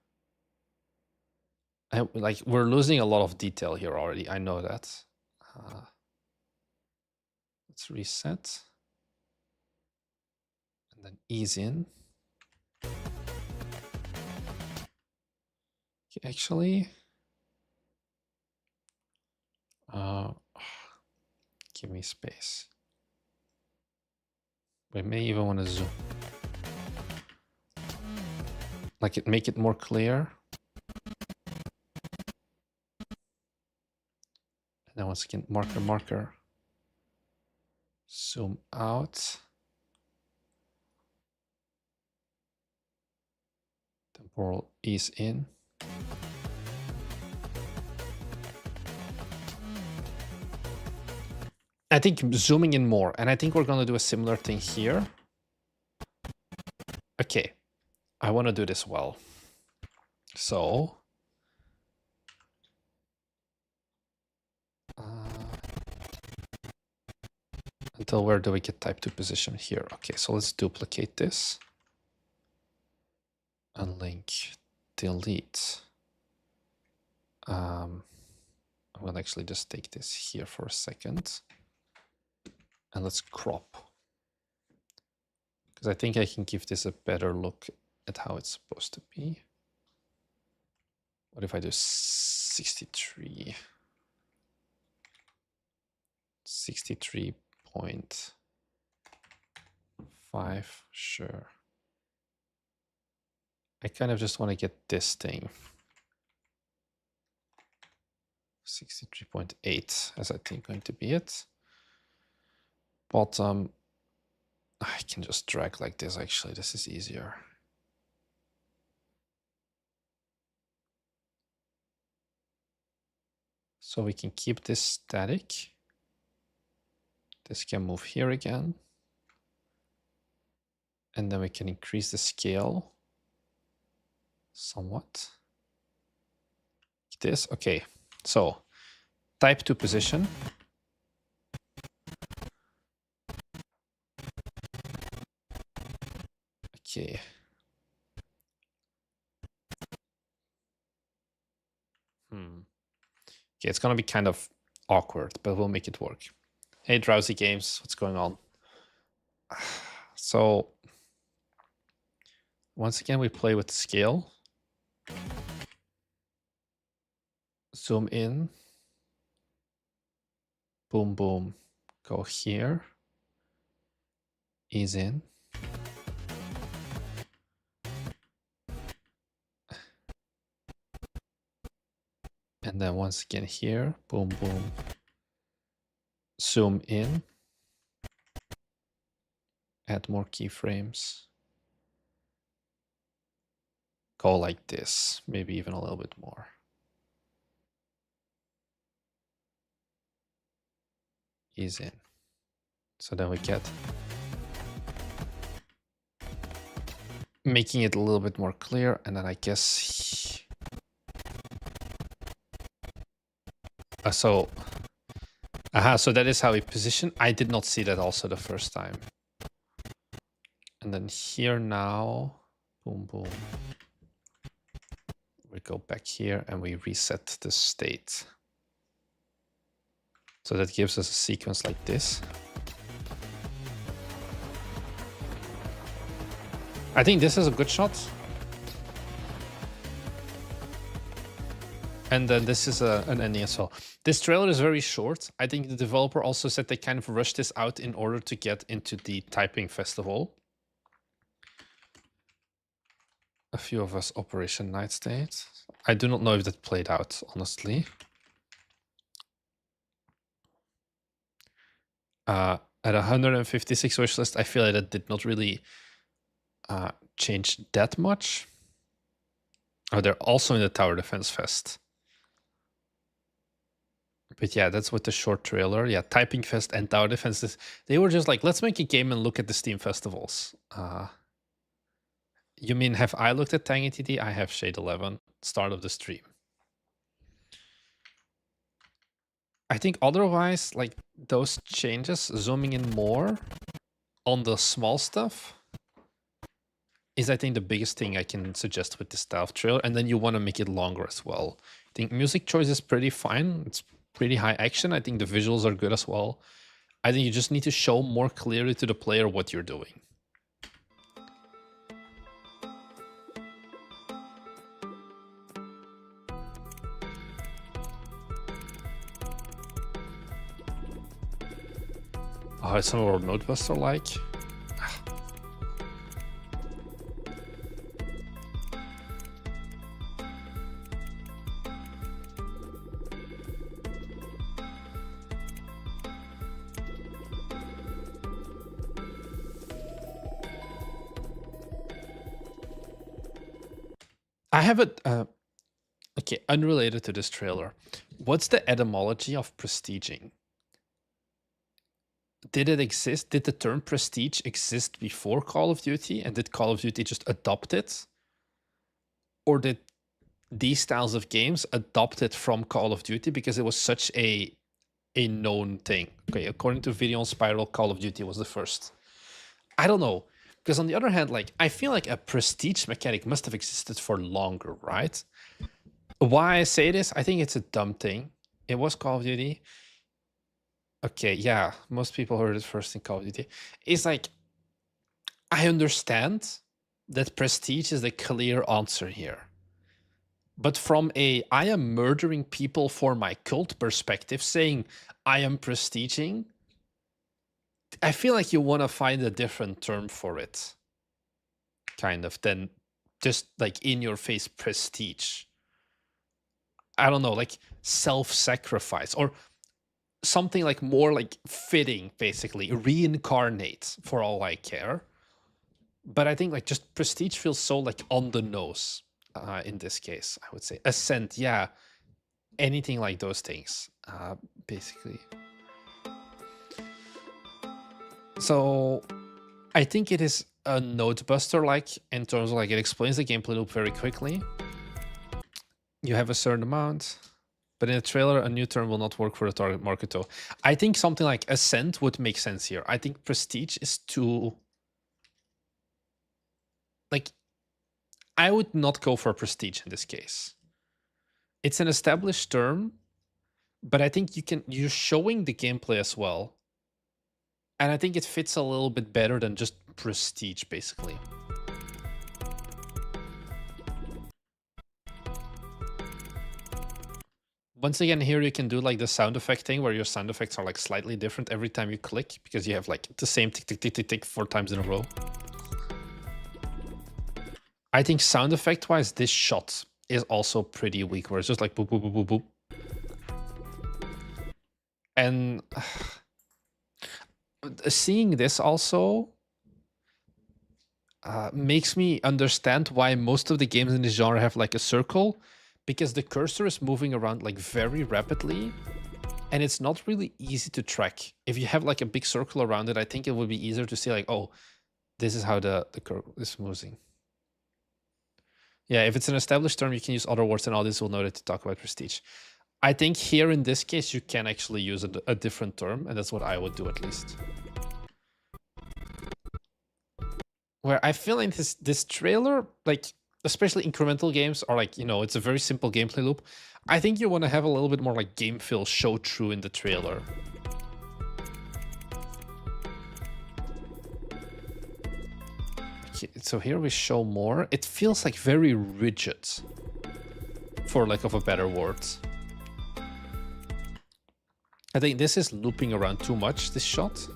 like we're losing a lot of detail here already. I know that. Let's reset. And then ease in. Okay, actually, give me space. We may even want to zoom. Like it, make it more clear. And then once again, marker. Zoom out. Temporal ease in. I think zooming in more, and I think we're going to do a similar thing here. Okay, I want to do this well. So, until where do we get type 2 position here? Okay, so let's duplicate this. Unlink, delete. I'm going to actually just take this here for a second. And let's crop. Because I think I can give this a better look at how it's supposed to be. What if I do 63? 63.5, sure. I kind of just want to get this thing. 63.8 as I think going to be it. Bottom, I can just drag like this actually, this is easier. So we can keep this static. This can move here again. And then we can increase the scale somewhat. Like this, okay. So type 2 position. Okay. Okay, it's gonna be kind of awkward, but we'll make it work. Hey, Drowsy Games, what's going on? So once again, we play with scale. Zoom in. Boom, boom. Go here. Ease in. And then once again here, boom, boom. Zoom in. Add more keyframes. Go like this, maybe even a little bit more. Ease in. So then we get making it a little bit more clear, and then I guess so that is how we position. I did not see that also the first time. And then here now, boom, boom. We go back here and we reset the state. So that gives us a sequence like this. I think this is a good shot. And then this is an ending as well. This trailer is very short. I think the developer also said they kind of rushed this out in order to get into the typing festival. A few of us Operation Nightshade. I do not know if that played out, honestly. At 156 wishlist, I feel like that did not really change that much. Oh, they're also in the Tower Defense Fest. But yeah, that's with the short trailer. Yeah, Typing Fest and Tower Defense, they were just like, let's make a game and look at the Steam festivals. You mean, have I looked at Tangy TD? I have Shade 11, start of the stream. I think otherwise, like those changes, zooming in more on the small stuff is, I think, the biggest thing I can suggest with the stealth trailer. And then you want to make it longer as well. I think music choice is pretty fine. It's pretty high action. I think the visuals are good as well. I think you just need to show more clearly to the player what you're doing. Oh, it's another Notebuster like. I have a okay, unrelated to this trailer. What's the etymology of prestiging? Did it exist? Did the term prestige exist before Call of Duty, and did Call of Duty just adopt it? Or did these styles of games adopt it from Call of Duty because it was such a known thing? Okay, according to Video on Spiral, Call of Duty was the first. I don't know. Because on the other hand, like, I feel like a prestige mechanic must have existed for longer, right? Why I say this, I think it's a dumb thing. It was Call of Duty. Okay, yeah, most people heard it first in Call of Duty. It's like, I understand that prestige is the clear answer here. But from a I am murdering people for my cult perspective, saying I am prestiging, I feel like you want to find a different term for it, kind of, than just like in your face prestige. I don't know, like self-sacrifice or something like more like fitting, basically reincarnate, for all I care. But I think like just prestige feels so like on the nose in this case. I would say Ascent, yeah, anything like those things, basically. So I think it is a Notebuster like in terms of like it explains the gameplay loop very quickly. You have a certain amount, but in a trailer, a new term will not work for the target market though. I think something like Ascent would make sense here. I think prestige is too... Like, I would not go for prestige in this case. It's an established term, but I think you're showing the gameplay as well. And I think it fits a little bit better than just prestige, basically. Once again, here you can do like the sound effect thing where your sound effects are like slightly different every time you click because you have like the same tick, tick, tick, tick, tick 4 times in a row. I think sound effect wise, this shot is also pretty weak where it's just like boop, boop, boop, boop, boop. And seeing this also makes me understand why most of the games in this genre have like a circle, because the cursor is moving around like very rapidly and it's not really easy to track. If you have like a big circle around it, I think it would be easier to see like, oh, this is how the curve is moving. Yeah, if it's an established term, you can use other words and audience will know that to talk about prestige. I think here in this case, you can actually use a different term, and that's what I would do at least. Where I feel like this trailer, like especially incremental games, are like, you know, it's a very simple gameplay loop. I think you want to have a little bit more like game feel show through in the trailer. Okay, so here we show more. It feels like very rigid, for lack of a better word. I think this is looping around too much, this shot.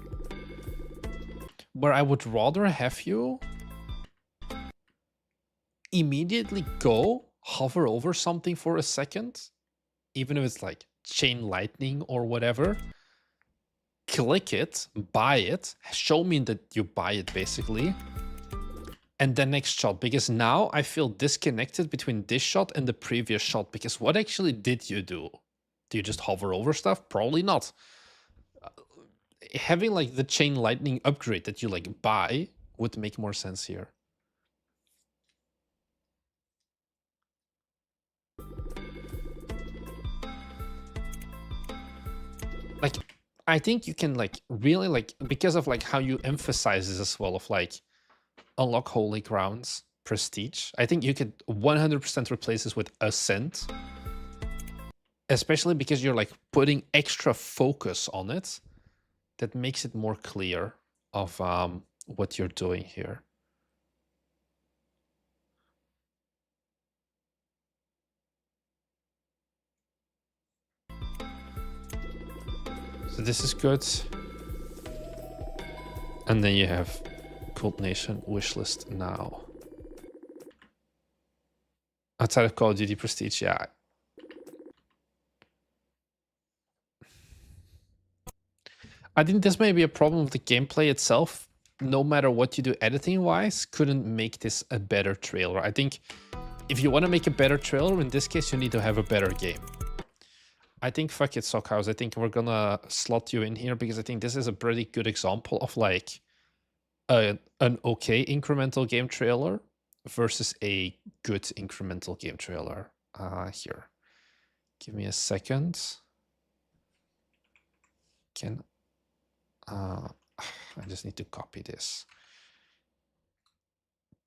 Where I would rather have you immediately go hover over something for a second, even if it's like chain lightning or whatever, click it, buy it, show me that you buy it basically, and then next shot, because now I feel disconnected between this shot and the previous shot, because what actually did you do? Do you just hover over stuff? Probably not. Having like the chain lightning upgrade that you like buy would make more sense here. Like, I think you can like really like, because of like how you emphasize this as well, of like unlock holy grounds, prestige. I think you could 100% replace this with ascent, especially because you're like putting extra focus on it. That makes it more clear of what you're doing here. So this is good. And then you have Cult Nation wishlist now. Outside of Call of Duty Prestige, yeah. I think this may be a problem with the gameplay itself. No matter what you do editing-wise, couldn't make this a better trailer. I think if you want to make a better trailer, in this case, you need to have a better game. I think fuck it, Sockhouse. I think we're gonna slot you in here because I think this is a pretty good example of like an okay incremental game trailer versus a good incremental game trailer. Here, give me a second. I just need to copy this.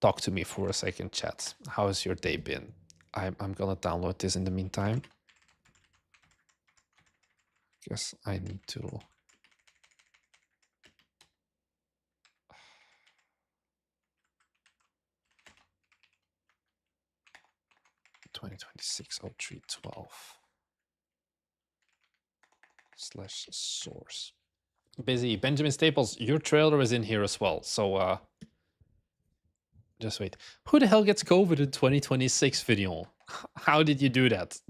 Talk to me for a second, chat. How has your day been? I'm gonna download this in the meantime. Guess I need to. 2026-03-12/source. Busy. Benjamin Staples, your trailer is in here as well. So just wait. Who the hell gets COVID in 2026 video? How did you do that?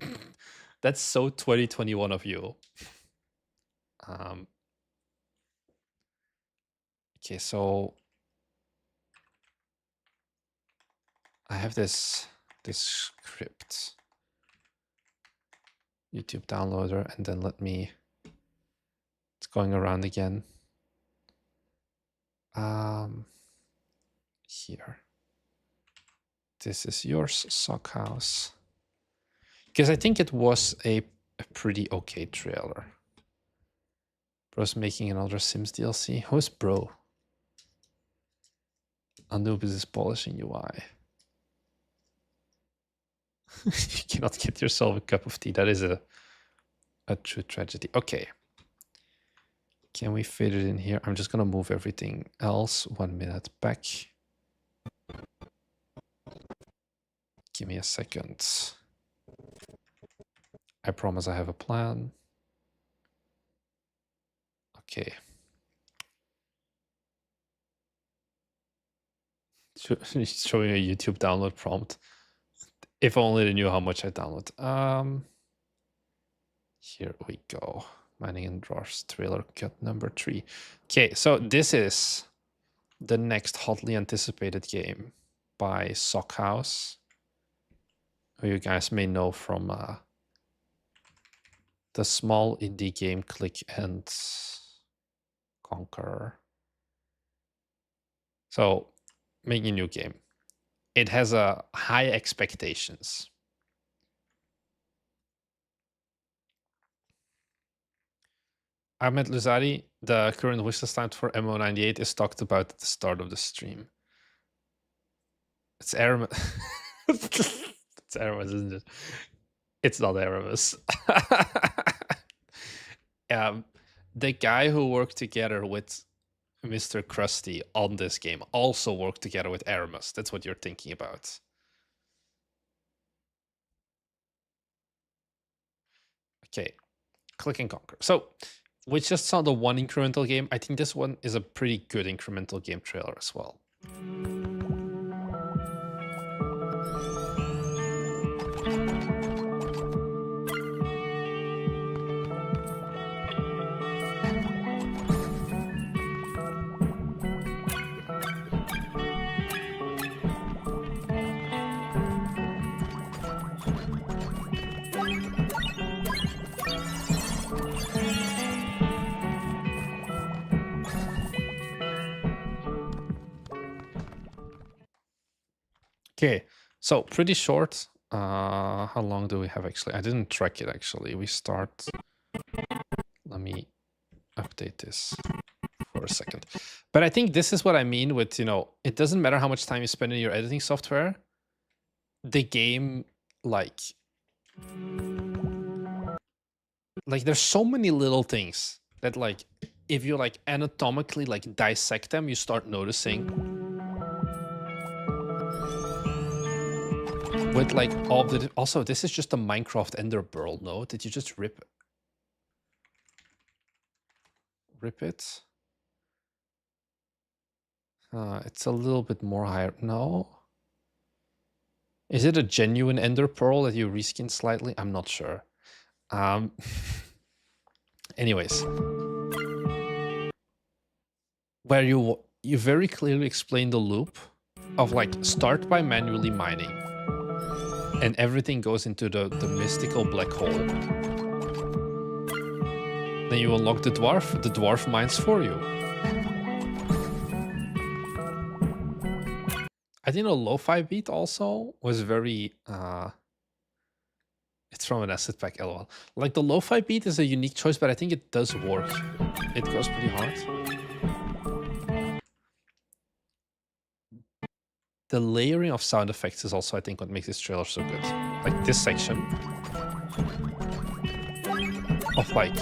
That's so 2021 of you. Okay, so I have this script. YouTube downloader, and then let me, it's going around again. Here. This is yours, Sockhouse. Because I think it was a pretty okay trailer. Bro's making another Sims DLC. Who's Bro? Anubis is polishing UI. You cannot get yourself a cup of tea. That is a true tragedy. Okay. Can we fit it in here? I'm just gonna move everything else 1 minute back. Give me a second. I promise I have a plan. Okay. Showing a YouTube download prompt. If only they knew how much I download. Here we go. Mining and Drawers trailer cut number 3. Okay, so this is the next hotly anticipated game by Sockhouse, who you guys may know from the small indie game Click and Conquer. So, making a new game. It has high expectations. Ahmed Luzari, the current wishlist time for MO98 is talked about at the start of the stream. It's Aramis. It's Aramis, isn't it? It's not Aramis. The guy who worked together with Mr. Krusty on this game also worked together with Aramis. That's what you're thinking about. Okay, Click and Conquer. So we just saw the one incremental game. I think this one is a pretty good incremental game trailer as well. Okay, so pretty short. How long do we have actually? I didn't track it actually. We start. Let me update this for a second. But I think this is what I mean with, you know, it doesn't matter how much time you spend in your editing software. The game, like there's so many little things that, like, if you like anatomically like dissect them, you start noticing. With like all the also, this is just a Minecraft Ender Pearl. No, did you just rip it? It's a little bit more higher. No, is it a genuine Ender Pearl that you reskin slightly? I'm not sure. Anyways, where you very clearly explain the loop of like start by manually mining. And everything goes into the mystical black hole. Then you unlock the dwarf mines for you. I think a lo-fi beat also was very it's from an asset pack, lol. Like the lo-fi beat is a unique choice, but I think it does work. It goes pretty hard. The layering of sound effects is also, I think, what makes this trailer so good. Like this section of like,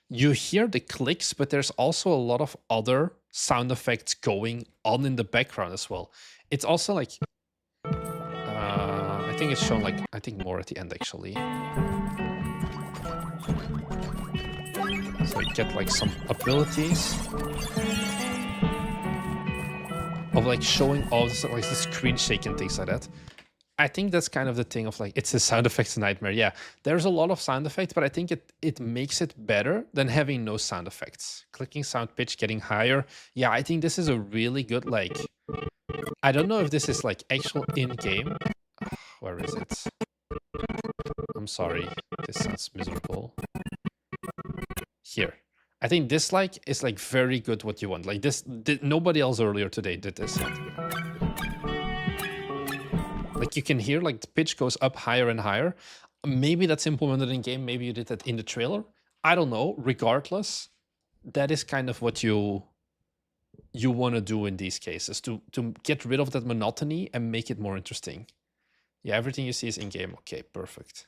you hear the clicks, but there's also a lot of other sound effects going on in the background as well. It's also like, I think it's shown like, I think more at the end actually. So you get like some abilities. Of like showing all this, like the screen shake and things like that. I think that's kind of the thing of like, it's a sound effects nightmare. Yeah, there's a lot of sound effects, but I think it makes it better than having no sound effects. Clicking sound pitch getting higher. Yeah, I think this is a really good, like, I don't know if this is like actual in-game. Where is it? I'm sorry, this sounds miserable. Here. I think this like is like very good what you want. Like this, nobody else earlier today did this yet. Like you can hear like the pitch goes up higher and higher. Maybe that's implemented in game. Maybe you did that in the trailer. I don't know. Regardless, that is kind of what you want to do in these cases to get rid of that monotony and make it more interesting. Yeah, everything you see is in game. Okay, perfect.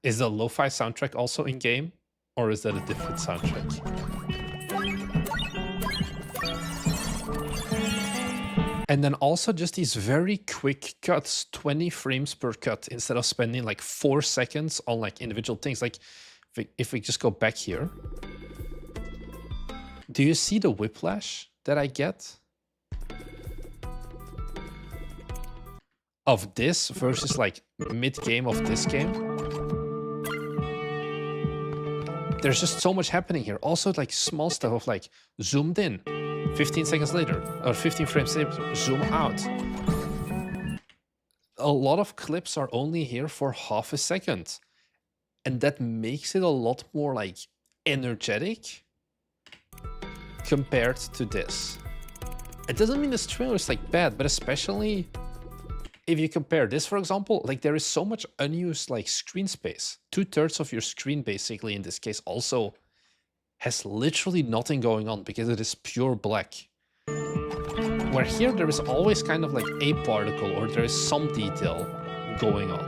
Is the lo-fi soundtrack also in-game? Or is that a different soundtrack? And then also just these very quick cuts, 20 frames per cut, instead of spending like 4 seconds on like individual things. Like if we just go back here. Do you see the whiplash that I get? Of this versus like mid-game of this game? there's just so much happening here. Also, like small stuff of like zoomed in, 15 seconds later, or 15 frames later, zoom out. A lot of clips are only here for half a second, and that makes it a lot more like energetic compared to this. It doesn't mean this trailer is like bad, but especially if you compare this, for example, like there is so much unused like screen space. 2/3 of your screen basically in this case also has literally nothing going on because it is pure black. Where here there is always kind of like a particle or there is some detail going on.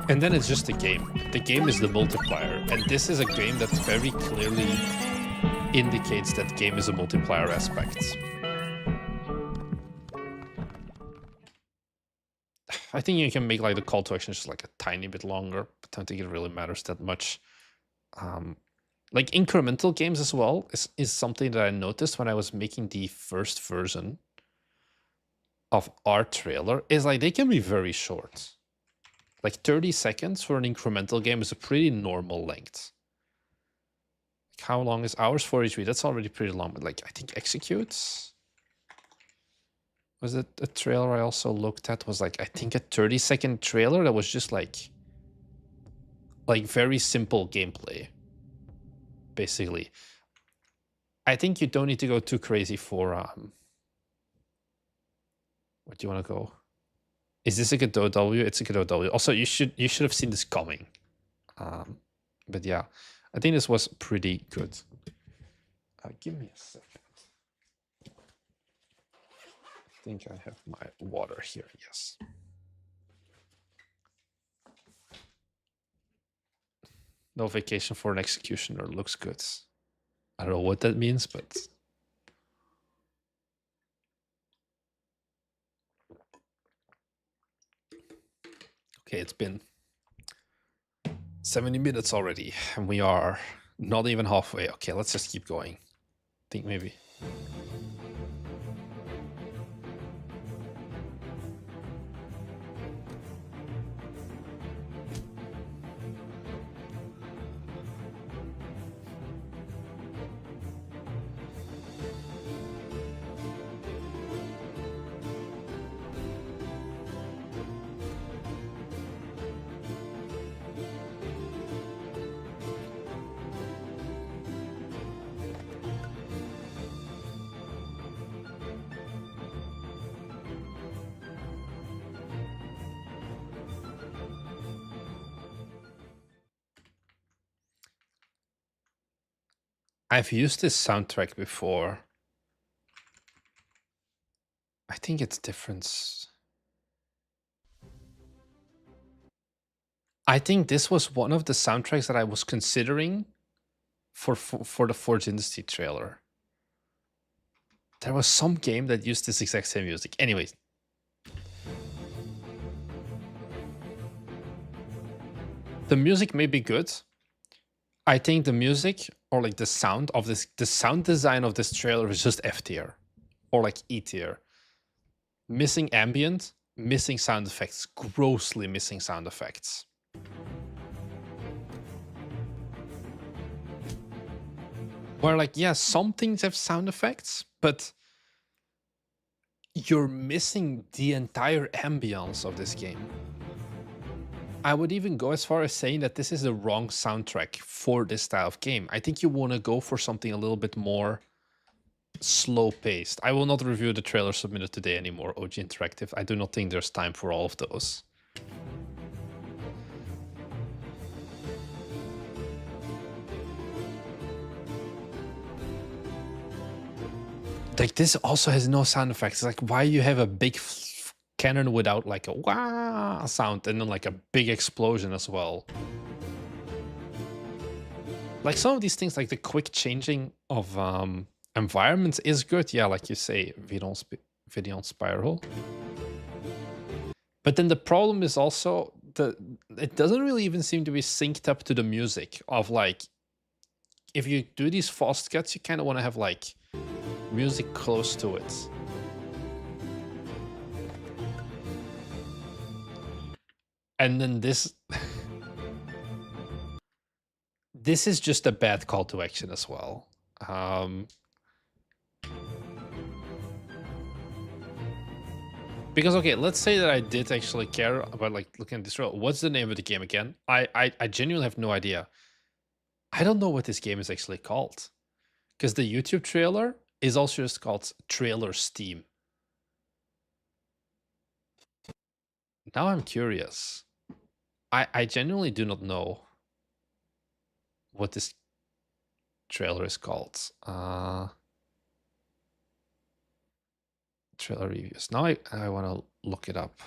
And then it's just a game. The game is the multiplier. And this is a game that very clearly indicates that game is a multiplier aspect. I think you can make like the call to action just like a tiny bit longer, but I don't think it really matters that much. Like incremental games as well is something that I noticed when I was making the first version of our trailer, is like they can be very short. Like 30 seconds for an incremental game is a pretty normal length. Like how long is hours 43? That's already pretty long, but like I think Executes, was it a trailer I also looked at, was like I think a 30-second trailer that was just like very simple gameplay, basically. I think you don't need to go too crazy for what do you want to go? Is this a good OW? It's a good OW. Also, you should have seen this coming. But yeah, I think this was pretty good. Give me a second. I think I have my water here. Yes. No vacation for an executioner looks good. I don't know what that means, but okay, it's been 70 minutes already, and we are not even halfway. Okay, let's just keep going. I think maybe. I've used this soundtrack before. I think it's different. I think this was one of the soundtracks that I was considering for the Forge Industry trailer. There was some game that used this exact same music. Anyways. The music may be good. I think the music or like the sound of this, the sound design of this trailer is just F tier or like E tier. Missing ambient, missing sound effects, grossly missing sound effects. Where like, yeah, some things have sound effects, but you're missing the entire ambience of this game. I would even go as far as saying that this is the wrong soundtrack for this style of game. I think you want to go for something a little bit more slow-paced. I will not review the trailer submitted today anymore, OG Interactive. I do not think there's time for all of those. Like this also has no sound effects. Like why you have a big cannon without like a wah sound and then like a big explosion as well. Like some of these things, like the quick changing of environments is good. Yeah, like you say, Vidion Spiral. But then the problem is also it doesn't really even seem to be synced up to the music of like, if you do these fast cuts, you kind of want to have like music close to it. And then this this is just a bad call to action as well. Because okay, let's say that I did actually care about like looking at this trailer. What's the name of the game again? I genuinely have no idea. I don't know what this game is actually called. Because the YouTube trailer is also just called Trailer Steam. Now I'm curious. I genuinely do not know what this trailer is called. Trailer reviews. Now I want to look it up.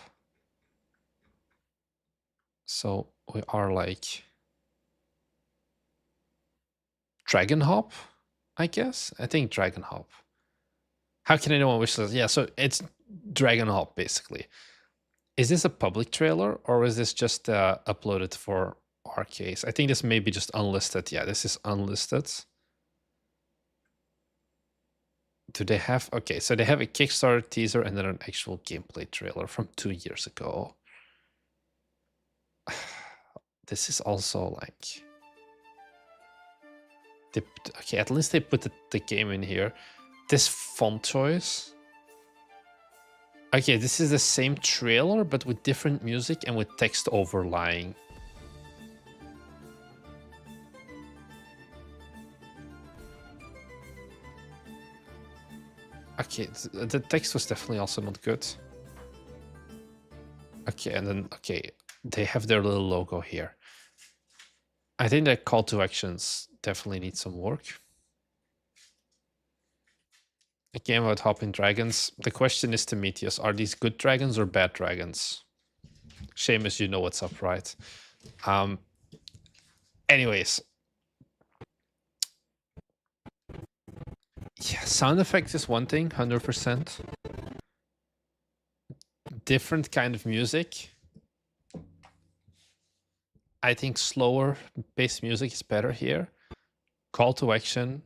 So we are like Dragon Hop, I guess. I think Dragon Hop. How can I know on which list? Yeah, so it's Dragon Hop basically. Is this a public trailer or is this just uploaded for our case? I think this may be just unlisted. Yeah, this is unlisted. Do they have... Okay, so they have a Kickstarter teaser and then an actual gameplay trailer from 2 years ago. This is also like... Okay, at least they put the game in here. This font choice... Okay, this is the same trailer, but with different music and with text overlying. Okay, the text was definitely also not good. Okay, and then, okay, they have their little logo here. I think that call to actions definitely need some work. A game about hopping dragons. The question is to Meteus, are these good dragons or bad dragons? Seamus, you know what's up, right? Anyways. Yeah, sound effects is one thing, 100%. Different kind of music. I think slower paced music is better here. Call to action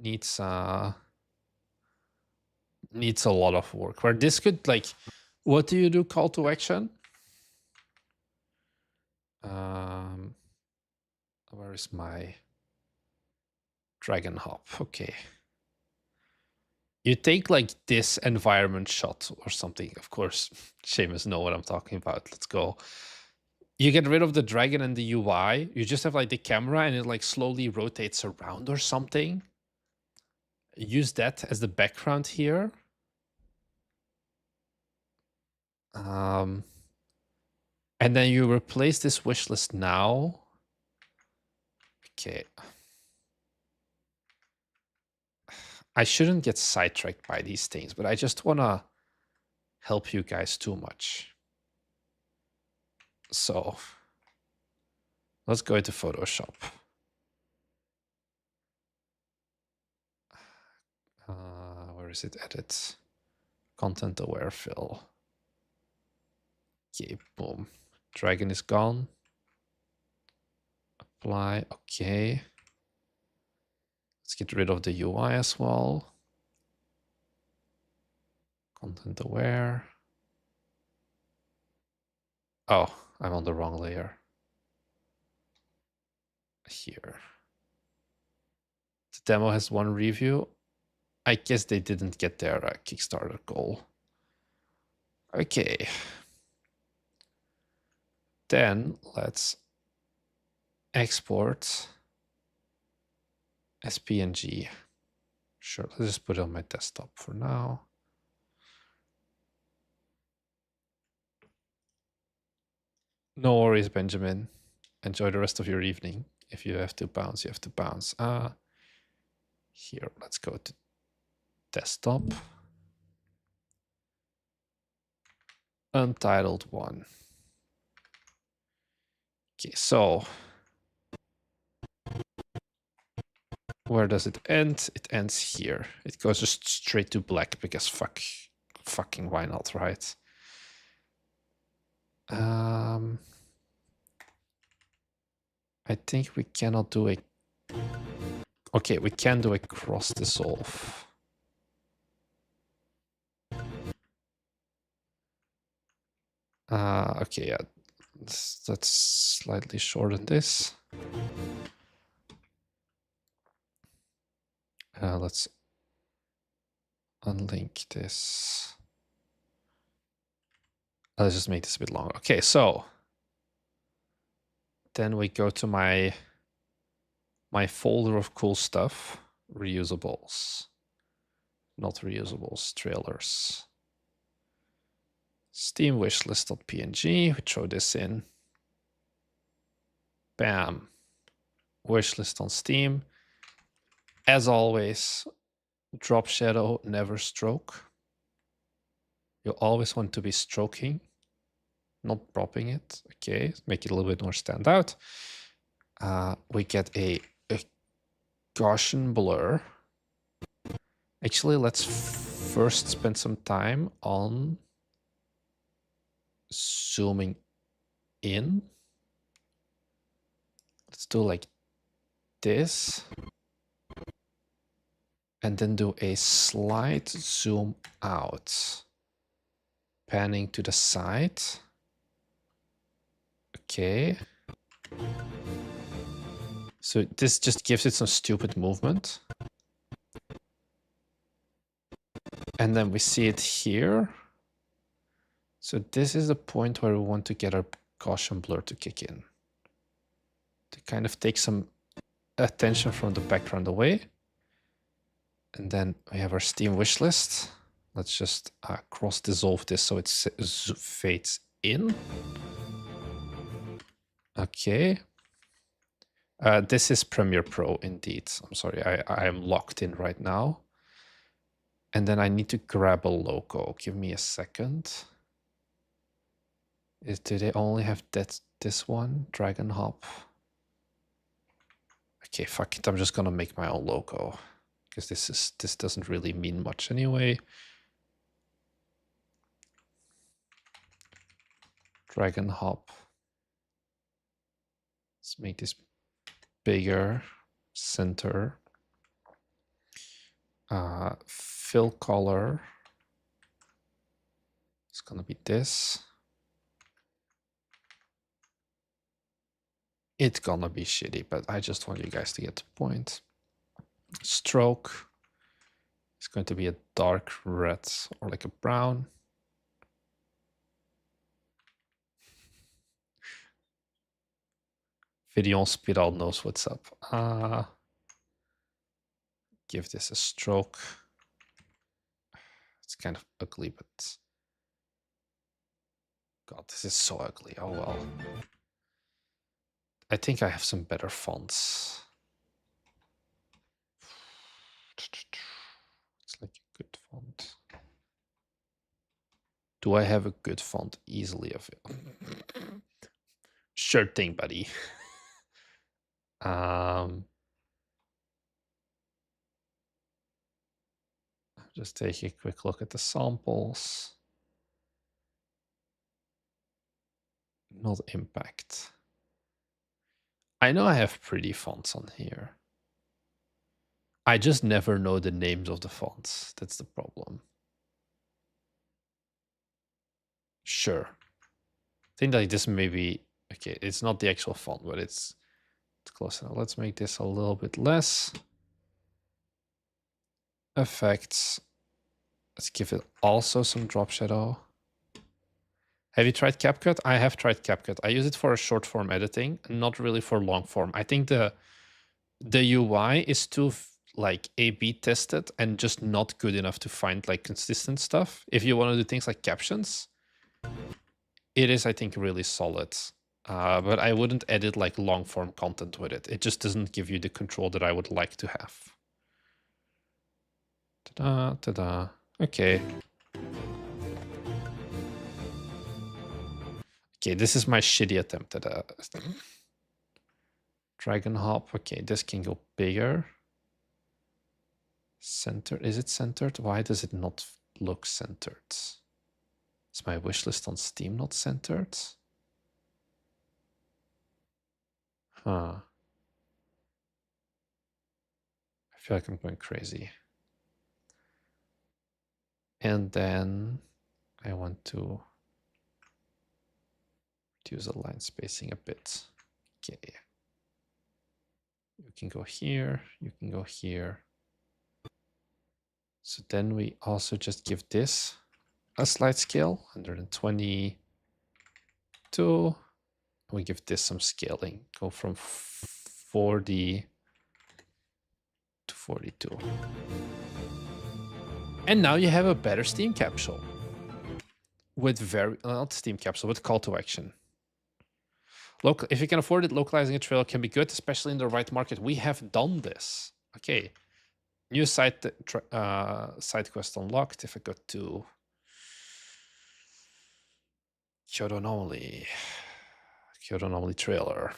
needs a lot of work. Where this could like, what do you do call to action? Where is my Dragon Hop? Okay. You take like this environment shot or something. Of course, Seamus know what I'm talking about. Let's go. You get rid of the dragon and the UI. You just have like the camera and it like slowly rotates around or something. Use that as the background here. And then you replace this wishlist now. Okay. I shouldn't get sidetracked by these things, but I just want to help you guys too much. So let's go into Photoshop. Where is it? Edit. Content aware fill. Okay, boom. Dragon is gone. Apply. Okay. Let's get rid of the UI as well. Content aware. Oh, I'm on the wrong layer. Here. The demo has 1 review. I guess they didn't get their Kickstarter goal. Okay. Then let's export as PNG. Sure, let's just put it on my desktop for now. No worries, Benjamin. Enjoy the rest of your evening. If you have to bounce, you have to bounce. Here, let's go to desktop. Untitled 1. Okay, so where does it end? It ends here. It goes just straight to black because fucking why not, right? I think we cannot do a... Okay, we can do a cross dissolve. Okay, yeah, let's slightly shorten this. Let's unlink this. Let's just make this a bit longer. Okay, so then we go to my folder of cool stuff. Reusables. Not reusables, trailers. Steam wishlist.png. We throw this in. Bam. Wishlist on Steam. As always, drop shadow, never stroke. You always want to be stroking, not dropping it. Okay, make it a little bit more stand out. We get a Gaussian blur. Actually, let's first spend some time on zooming in. Let's do like this. And then do a slight zoom out. Panning to the side. Okay. So this just gives it some stupid movement. And then we see it here. So this is the point where we want to get our Gaussian blur to kick in. To kind of take some attention from the background away. And then we have our Steam wish list. Let's just cross dissolve this so it fades in. Okay. This is Premiere Pro indeed. I'm sorry, I am locked in right now. And then I need to grab a logo. Give me a second. Do they only have this one? Dragon Hop. Okay, fuck it. I'm just gonna make my own logo. Because this doesn't really mean much anyway. Dragon Hop. Let's make this bigger. Center. Fill color. It's gonna be this. It's gonna be shitty, but I just want you guys to get the point. Stroke. It's going to be a dark red or like a brown. Vidion Spiral knows what's up. Give this a stroke. It's kind of ugly, but God, this is so ugly. Oh well. I think I have some better fonts. It's like a good font. Do I have a good font easily available? Sure thing, buddy. Just take a quick look at the samples. Not impact. I know I have pretty fonts on here. I just never know the names of the fonts. That's the problem. Sure. I think like this may be, okay, it's not the actual font, but it's close enough. Let's make this a little bit less. Effects. Let's give it also some drop shadow. Have you tried CapCut? I have tried CapCut. I use it for a short form editing, not really for long form. I think the UI is too like A/B tested and just not good enough to find like consistent stuff. If you want to do things like captions, it is, I think, really solid. But I wouldn't edit like long form content with it. It just doesn't give you the control that I would like to have. Ta-da, ta-da. Okay. Okay, this is my shitty attempt at a Dragon Hop. Okay, this can go bigger. Center. Is it centered? Why does it not look centered? Is my wishlist on Steam not centered? Huh. I feel like I'm going crazy. And then I want to reduce the line spacing a bit. Okay. You can go here, you can go here. So then we also just give this a slight scale, 122. We give this some scaling, go from 40 to 42. And now you have a better Steam capsule. With not Steam capsule, with call to action. If you can afford it, localizing a trailer can be good, especially in the right market. We have done this. Okay. New side quest unlocked. If I go to Kyoto Anomaly trailer.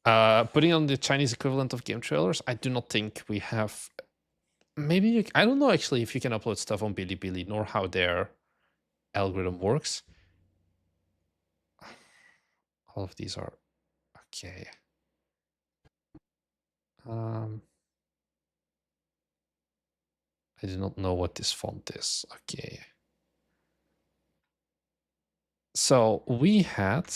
Putting on the Chinese equivalent of game trailers, I do not think we have. Maybe I don't know actually if you can upload stuff on Bilibili, nor how their algorithm works. All of these are okay. I do not know what this font is. Okay. So we had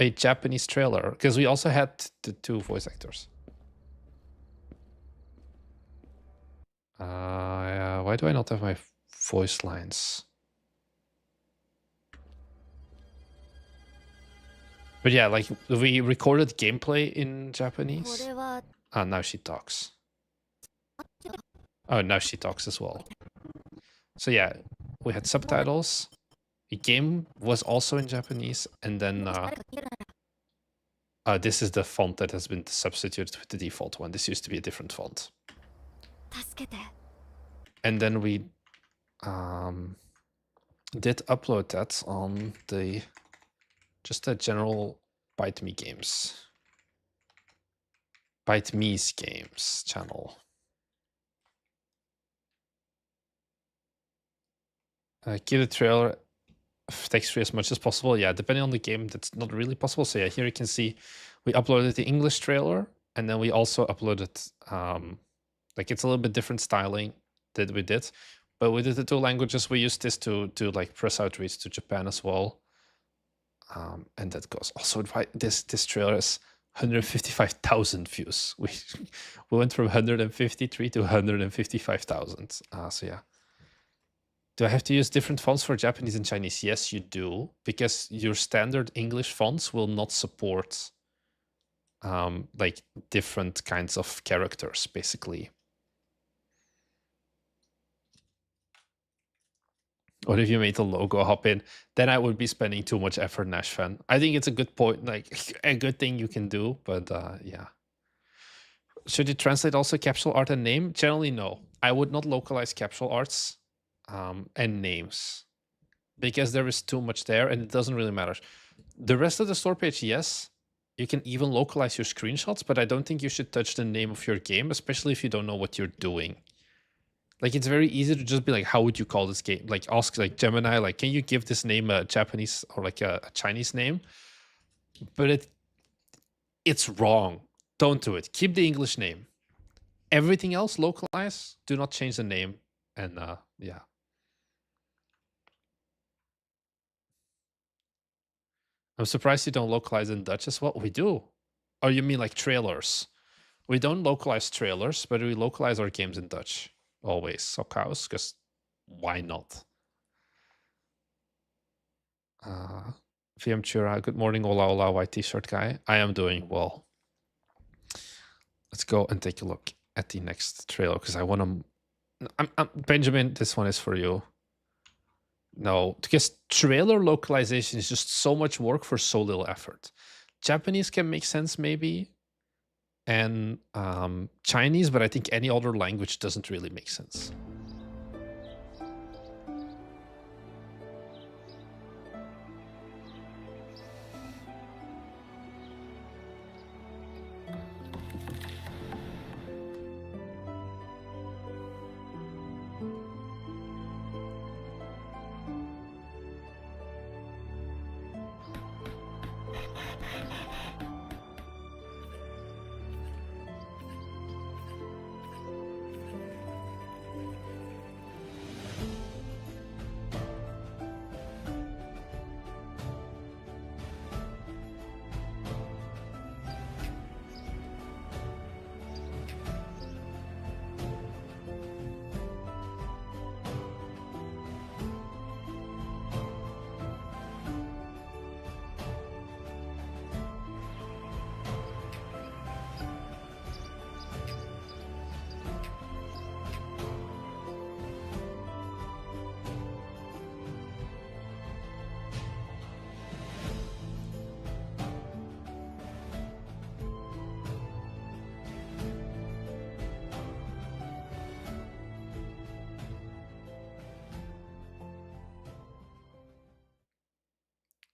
a Japanese trailer because we also had the 2 voice actors. Why do I not have my voice lines? But yeah, like we recorded gameplay in Japanese. Now she talks. Oh, now she talks as well. So yeah, we had subtitles. The game was also in Japanese, and then this is the font that has been substituted with the default one. This used to be a different font. And then we did upload that on the just a general Bite Me Games. Bite Me's Games channel. Keep the trailer text-free as much as possible. Yeah, depending on the game, that's not really possible. So yeah, here you can see we uploaded the English trailer, and then we also uploaded like it's a little bit different styling that we did, but we did the 2 languages. We used this to like press outreach to Japan as well. And that goes also this trailer is 155,000 views. We went from 153 to 155,000. So yeah. Do I have to use different fonts for Japanese and Chinese? Yes, you do, because your standard English fonts will not support like different kinds of characters, basically. What if you made the logo hop in? Then I would be spending too much effort, Nashfan. I think it's a good point, like a good thing you can do, but yeah. Should you translate also capsule art and name? Generally, no. I would not localize capsule arts and names because there is too much there and it doesn't really matter. The rest of the store page, yes. You can even localize your screenshots, but I don't think you should touch the name of your game, especially if you don't know what you're doing. Like, it's very easy to just be like, how would you call this game? Like, ask like Gemini, like, can you give this name a Japanese or like a Chinese name? But it's wrong. Don't do it. Keep the English name. Everything else, localize. Do not change the name. And yeah. I'm surprised you don't localize in Dutch as well. We do. Or you mean like trailers? We don't localize trailers, but we localize our games in Dutch. Always. Sockhouse, because why not? VM Chura, good morning, hola, hola, white t-shirt guy. I am doing well. Let's go and take a look at the next trailer, because I want to... Benjamin, this one is for you. No, because trailer localization is just so much work for so little effort. Japanese can make sense, maybe, and Chinese, but I think any other language doesn't really make sense.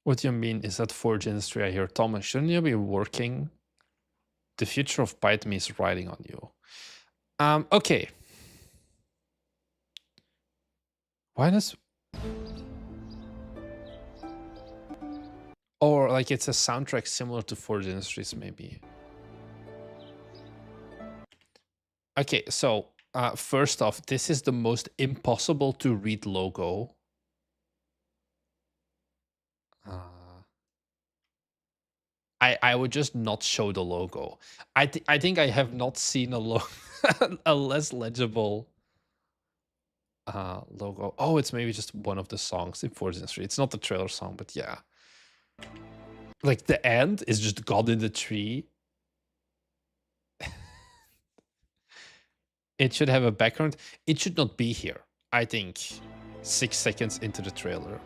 What do you mean? Is that Forge industry? I hear Thomas. Shouldn't you be working? The future of Bite Me is riding on you. Okay. Why does... Or like it's a soundtrack similar to Forge Industries, maybe. Okay, so first off, this is the most impossible to read logo. I would just not show the logo. I think I have not seen a a less legible logo. Oh, it's maybe just one of the songs in Forza Industry. It's not the trailer song, but yeah. Like the end is just God in the tree. It should have a background. It should not be here. I think 6 seconds into the trailer.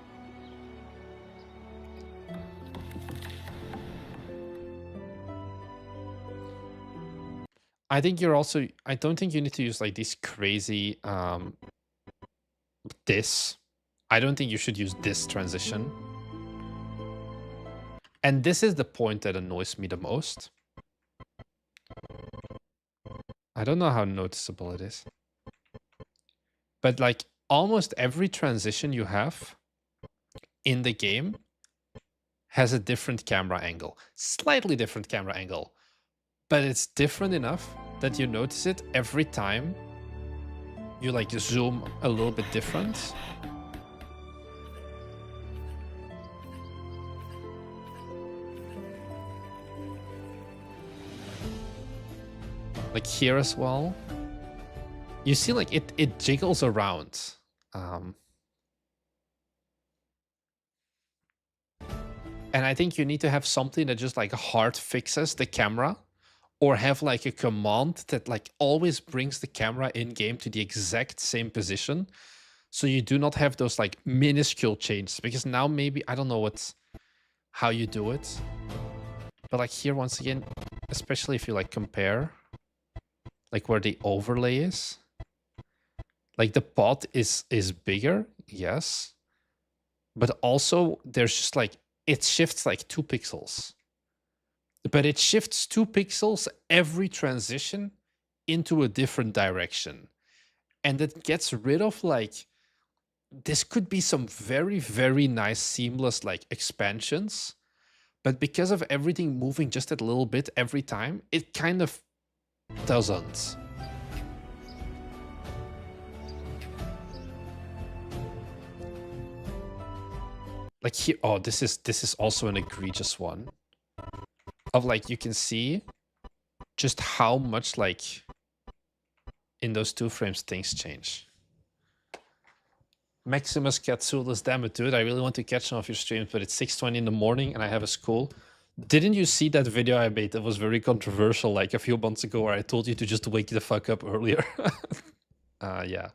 I think you're also, I don't think you need to use like these crazy, this. I don't think you should use this transition. And this is the point that annoys me the most. I don't know how noticeable it is. But like almost every transition you have in the game has a different camera angle. Slightly different camera angle. But it's different enough that you notice it every time you like zoom a little bit different. Like here as well. You see like it jiggles around. And I think you need to have something that just like hard fixes the camera. Or have like a command that like always brings the camera in game to the exact same position. So you do not have those like minuscule changes. Because now maybe, I don't know how you do it. But like here once again, especially if you like compare like where the overlay is. Like the pot is bigger, yes. But also there's just like, it shifts like 2 pixels. But it shifts 2 pixels every transition into a different direction. And it gets rid of like, this could be some very, very nice seamless like expansions. But because of everything moving just a little bit every time, it kind of doesn't. Like here, oh, this is also an egregious one. Of like, you can see just how much like in those 2 frames things change. Maximus Katsulas, damn it, dude. I really want to catch some of your streams, but it's 6:20 in the morning and I have a school. Didn't you see that video I made that was very controversial like a few months ago where I told you to just wake the fuck up earlier? Yeah.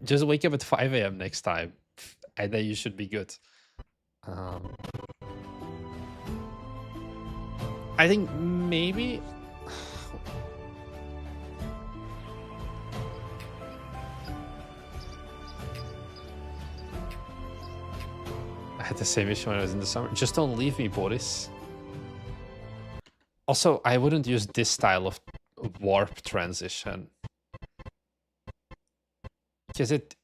Just wake up at 5 AM next time and then you should be good. I think maybe... I had the same issue when I was in the summer. Just don't leave me, Boris. Also, I wouldn't use this style of warp transition. Because it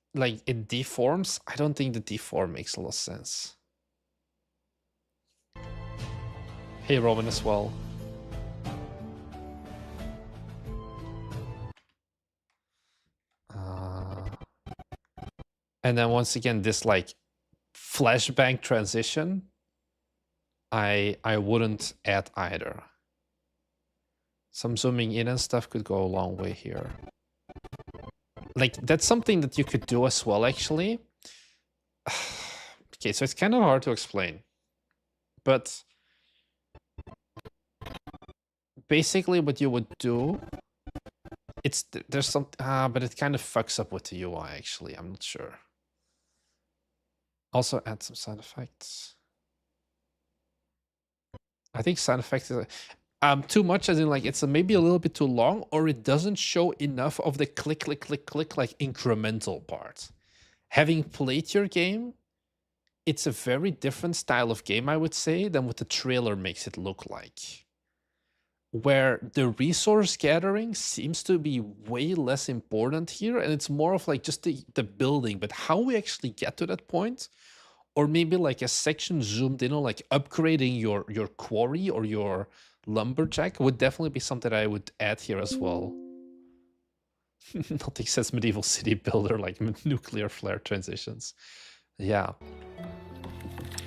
deforms. I don't think the deform makes a lot of sense. Hey, Robin as well. And then once again, this like flashbang transition, I wouldn't add either. Some zooming in and stuff could go a long way here. Like that's something that you could do as well, actually. Okay, so it's kind of hard to explain, but basically what you would do, there's some, but it kind of fucks up with the UI actually, I'm not sure. Also add some sound effects. I think sound effects is too much, as in like it's maybe a little bit too long, or it doesn't show enough of the click, click, click, click, like incremental part. Having played your game, it's a very different style of game, I would say, than what the trailer makes it look like. Where the resource gathering seems to be way less important here, and it's more of like just the building, but how we actually get to that point, or maybe like a section zoomed in on like upgrading your quarry or your lumberjack would definitely be something I would add here as well. Nothing says medieval city builder like nuclear flare transitions. Yeah.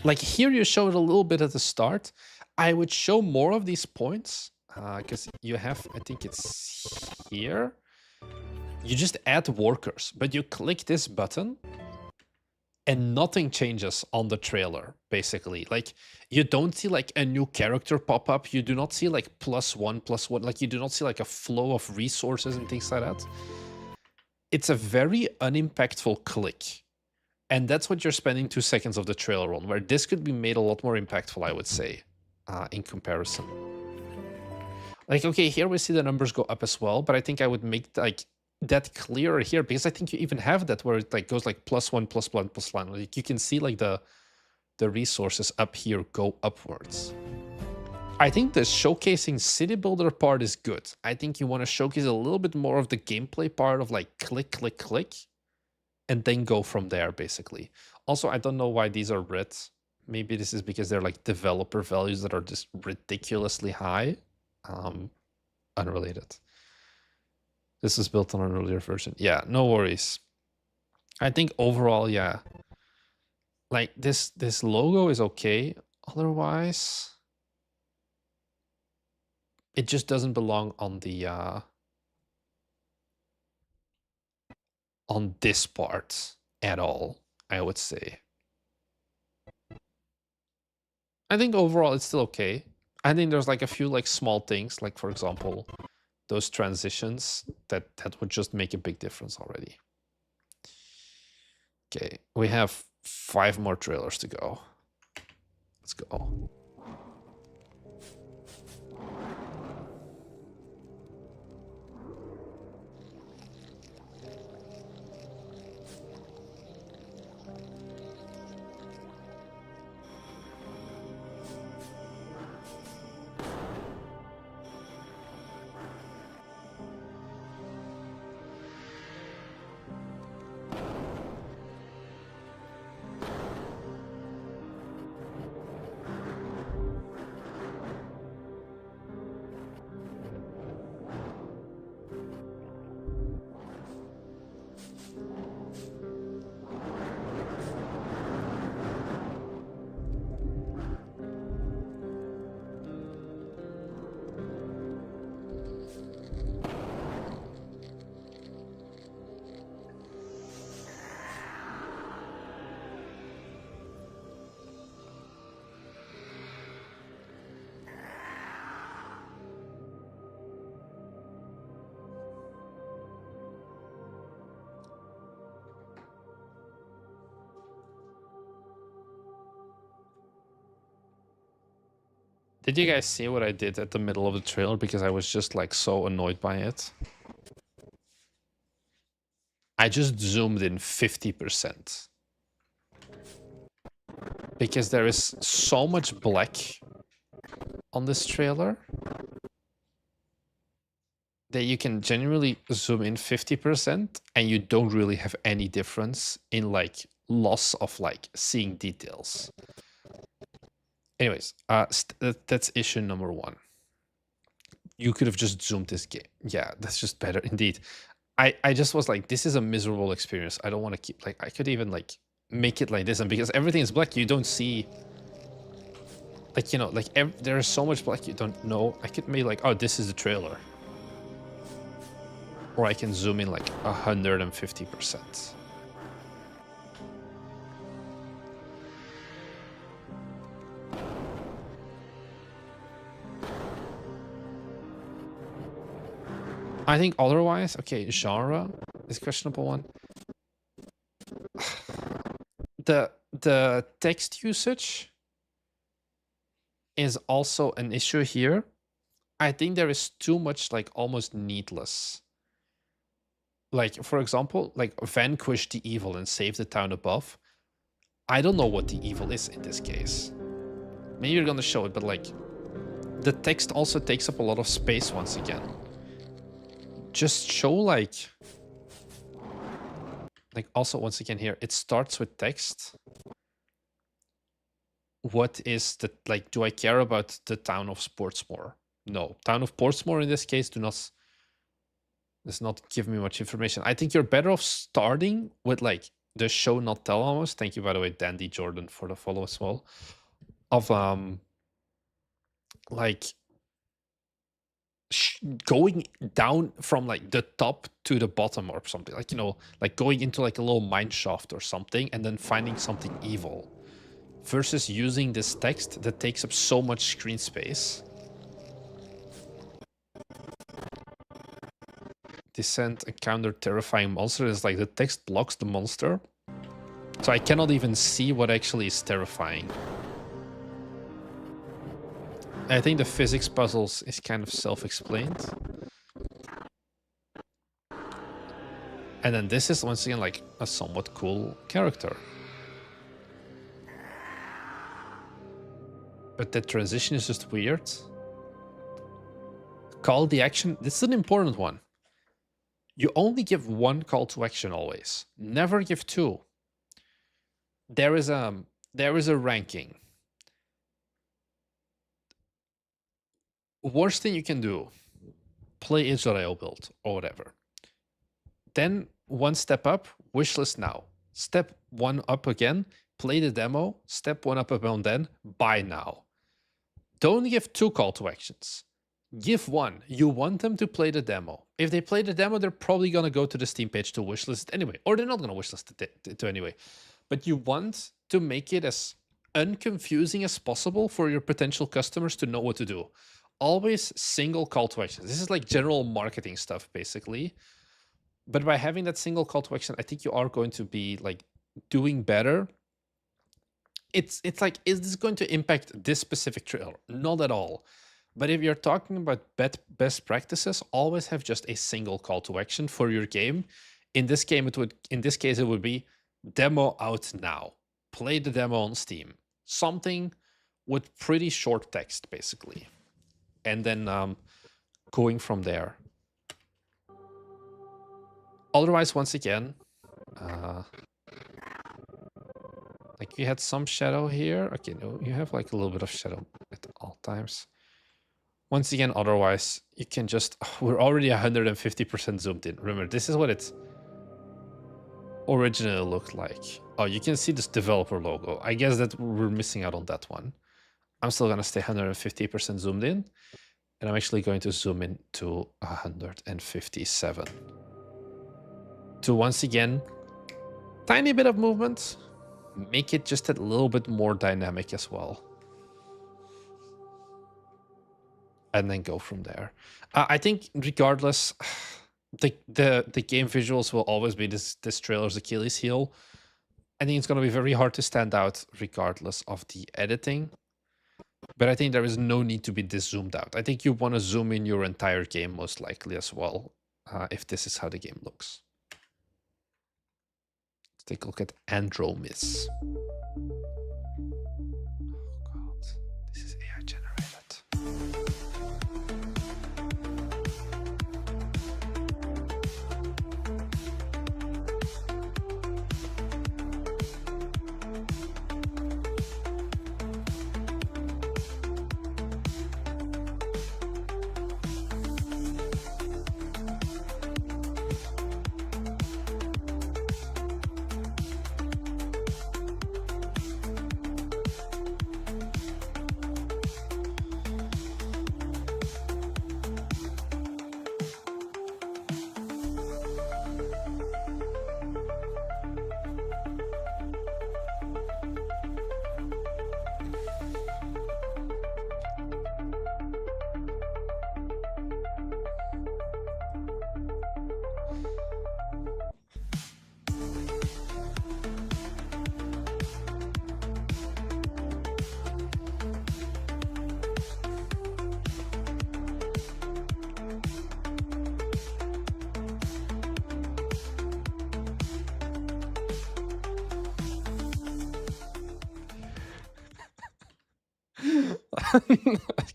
Like here you show it a little bit at the start. I would show more of these points because you have, I think it's here. You just add workers, but you click this button and nothing changes on the trailer, basically. Like, you don't see like a new character pop up. You do not see like +1/+1. Like, you do not see like a flow of resources and things like that. It's a very unimpactful click. And that's what you're spending 2 seconds of the trailer on, where this could be made a lot more impactful, I would say, in comparison. Like, okay, here we see the numbers go up as well, but I think I would make like that clearer here, because I think you even have that where it like goes like +1/+1/+1. Like you can see like the resources up here go upwards. I think the showcasing city builder part is good. I think you want to showcase a little bit more of the gameplay part of like click, click, click, and then go from there, basically. Also, I don't know why these are red. Maybe this is because they're like developer values that are just ridiculously high. Unrelated. This is built on an earlier version. Yeah, no worries. I think overall, yeah. Like this logo is okay. Otherwise, it just doesn't belong on the on this part at all, I would say. I think overall it's still okay. I think there's like a few like small things, like for example, those transitions that would just make a big difference already. Okay, we have 5 more trailers to go. Let's go. Did you guys see what I did at the middle of the trailer? Because I was just like so annoyed by it. I just zoomed in 50%. Because there is so much black on this trailer that you can genuinely zoom in 50% and you don't really have any difference in like loss of like seeing details. Anyways, that's issue number 1. You could have just zoomed this game. Yeah, that's just better indeed. I just was like, this is a miserable experience. I don't want to keep like, I could even like make it like this, and because everything is black, you don't see like, you know, like there is so much black you don't know. I could make like, oh, this is the trailer. Or I can zoom in like 150%. I think otherwise, okay, genre is questionable one. The text usage is also an issue here. I think there is too much like almost needless. Like, for example, like vanquish the evil and save the town above. I don't know what the evil is in this case. Maybe you're gonna show it, but like the text also takes up a lot of space once again. Just show like also once again here, it starts with text. What is the, like, do I care about the town of Portsmore? No. Town of Portsmore in this case does not give me much information. I think you're better off starting with like the show not tell almost. Thank you, by the way, Dandy Jordan, for the follow as well. Of like going down from like the top to the bottom or something, like, you know, like going into like a little mine shaft or something and then finding something evil, versus using this text that takes up so much screen space. Descent, encounter terrifying monster is like the text blocks the monster, so I cannot even see what actually is terrifying. I think the physics puzzles is kind of self-explained. And then this is once again like a somewhat cool character. But the transition is just weird. Call the action. This is an important one. You only give one call to action always. Never give two. There is a ranking. Worst thing you can do, play Israel build or whatever. Then one step up, wishlist now. Step one up again, play the demo. Step one up and then buy now. Don't give two call to actions. Give one. You want them to play the demo. If they play the demo, they're probably going to go to the Steam page to wishlist it anyway. Or they're not going to wishlist it anyway. But you want to make it as unconfusing as possible for your potential customers to know what to do. Always single call to action. This is like general marketing stuff, basically. But by having that single call to action, I think you are going to be like doing better. It's like, is this going to impact this specific trailer? Not at all. But if you're talking about best practices, always have just a single call to action for your game. In this case, it would be demo out now. Play the demo on Steam. Something with pretty short text, basically. And then going from there. Otherwise, once again, like you had some shadow here. Okay, no, you have like a little bit of shadow at all times. Once again, otherwise, you can just... we're already 150% zoomed in. Remember, this is what it originally looked like. Oh, you can see this developer logo. I guess that we're missing out on that one. I'm still going to stay 150% zoomed in. And I'm actually going to zoom in to 157. To once again, tiny bit of movement. Make it just a little bit more dynamic as well. And then go from there. I think regardless, the game visuals will always be this trailer's Achilles heel. I think it's going to be very hard to stand out regardless of the editing. But I think there is no need to be this zoomed out. I think you want to zoom in your entire game most likely as well, if this is how the game looks. Let's take a look at Andromis. Oh god, this is AI generated.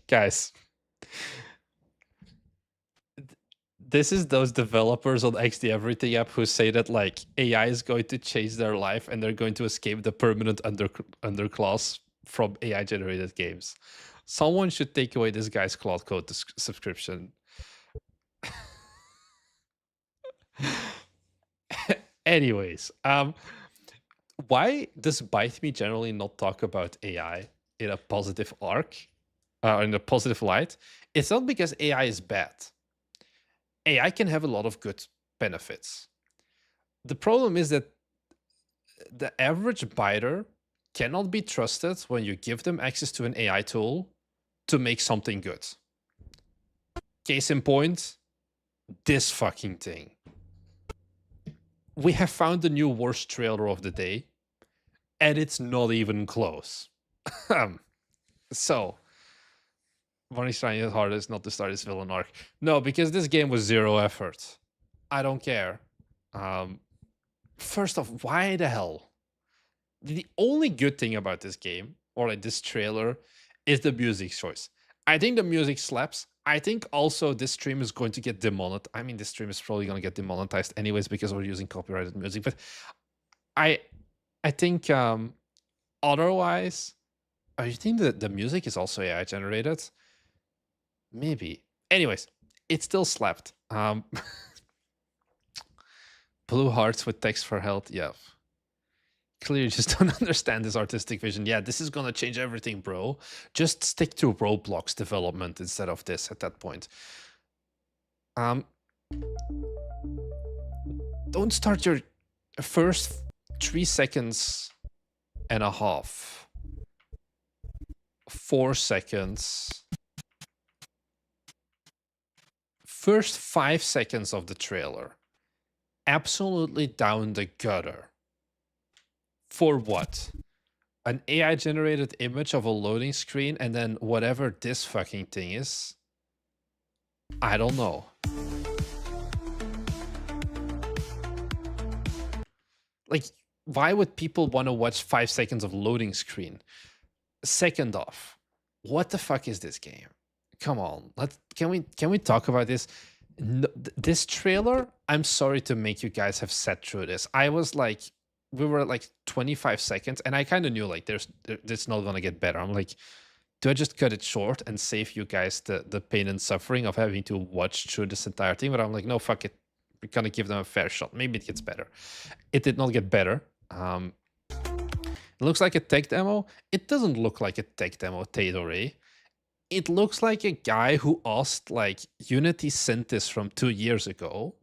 Guys, this is those developers on XD Everything app who say that like AI is going to change their life and they're going to escape the permanent underclass from AI generated games. Someone should take away this guy's Cloud Code subscription. Anyways, why does Bite Me generally not talk about AI in a positive arc, in a positive light? It's not because AI is bad. AI can have a lot of good benefits. The problem is that the average biter cannot be trusted when you give them access to an AI tool to make something good. Case in point, this fucking thing. We have found the new worst trailer of the day, and it's not even close. So, Bonnie's trying his hardest not to start his villain arc. No, because this game was zero effort. I don't care. First off, why the hell? The only good thing about this game, or like this trailer, is the music choice. I think the music slaps. I think also this stream is going to get demonetized. I mean, this stream is probably going to get demonetized anyways because we're using copyrighted music. But I think otherwise, I think that the music is also AI generated. Maybe. Anyways, it still slapped. Blue hearts with text for health. Yeah. Clearly just don't understand this artistic vision. Yeah, this is gonna change everything, bro. Just stick to Roblox development instead of this at that point. Don't start your first 3 seconds and a half. 4 seconds. First 5 seconds of the trailer. Absolutely down the gutter. For what? An AI generated image of a loading screen and then whatever this fucking thing is? I don't know. Like, why would people want to watch 5 seconds of loading screen? Second off, what the fuck is this game? Come on, can we talk about this? No, this trailer, I'm sorry to make you guys have sat through this. I was like, we were at like 25 seconds and I kind of knew like it's not gonna get better. I'm like, do I just cut it short and save you guys the pain and suffering of having to watch through this entire thing? But I'm like, no, fuck it, we're gonna give them a fair shot. Maybe it gets better. It did not get better. It looks like a tech demo. It doesn't look like a tech demo, Theodore. It looks like a guy who asked like Unity sent this from 2 years ago.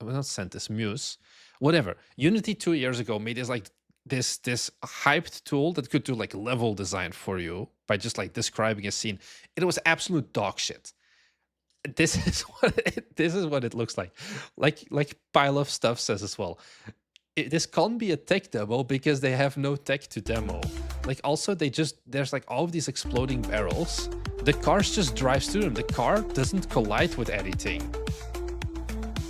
Well, not sent this, Muse. Whatever. Unity 2 years ago made this like this hyped tool that could do like level design for you by just like describing a scene. It was absolute dog shit. This is what it looks like. Like Pile of Stuff says as well. This can't be a tech demo because they have no tech to demo. Like also there's like all of these exploding barrels. The cars just drives through them. The car doesn't collide with anything.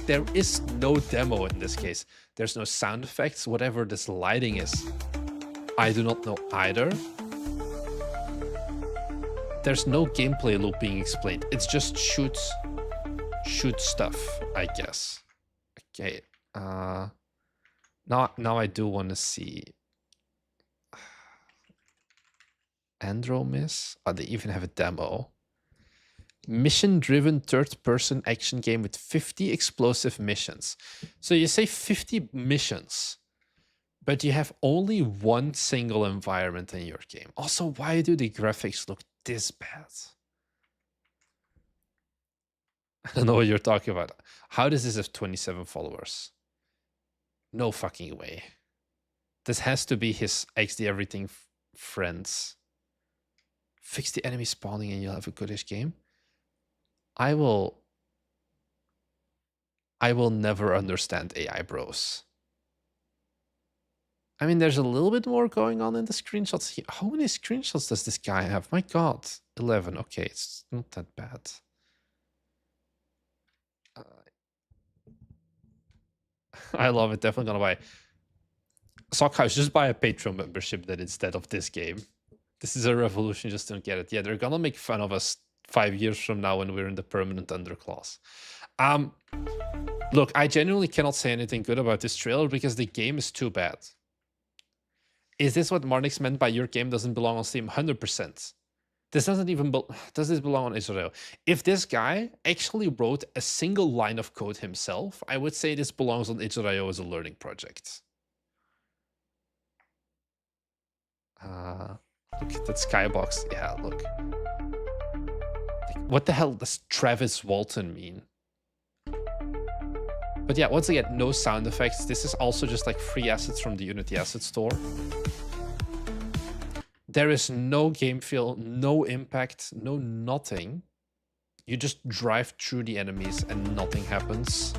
There is no demo in this case. There's no sound effects, whatever this lighting is. I do not know either. There's no gameplay loop being explained. It's just shoot stuff, I guess. Okay. Now I do want to see Andromis. Oh, they even have a demo. Mission-driven third-person action game with 50 explosive missions. So you say 50 missions, but you have only one single environment in your game. Also, why do the graphics look this bad? I don't know what you're talking about. How does this have 27 followers? No fucking way. This has to be his XD Everything friends. Fix the enemy spawning and you'll have a goodish game. I will never understand AI bros. I mean, there's a little bit more going on in the screenshots here. How many screenshots does this guy have? My God, 11. Okay, it's not that bad. I love it. Definitely gonna buy Sockhouse. Just buy a Patreon membership then instead of this game. This is a revolution, just don't get it. Yeah, they're gonna make fun of us 5 years from now when we're in the permanent underclass. Look, I genuinely cannot say anything good about this trailer because the game is too bad. Is this what Marnix meant by your game doesn't belong on Steam? 100%. This doesn't even does this belong on Israel? If this guy actually wrote a single line of code himself, I would say this belongs on Israel as a learning project. Look at that skybox. Yeah, look. Like, what the hell does Travis Walton mean? But yeah, once again, no sound effects. This is also just like free assets from the Unity Asset Store. There is no game feel, no impact, no nothing. You just drive through the enemies and nothing happens.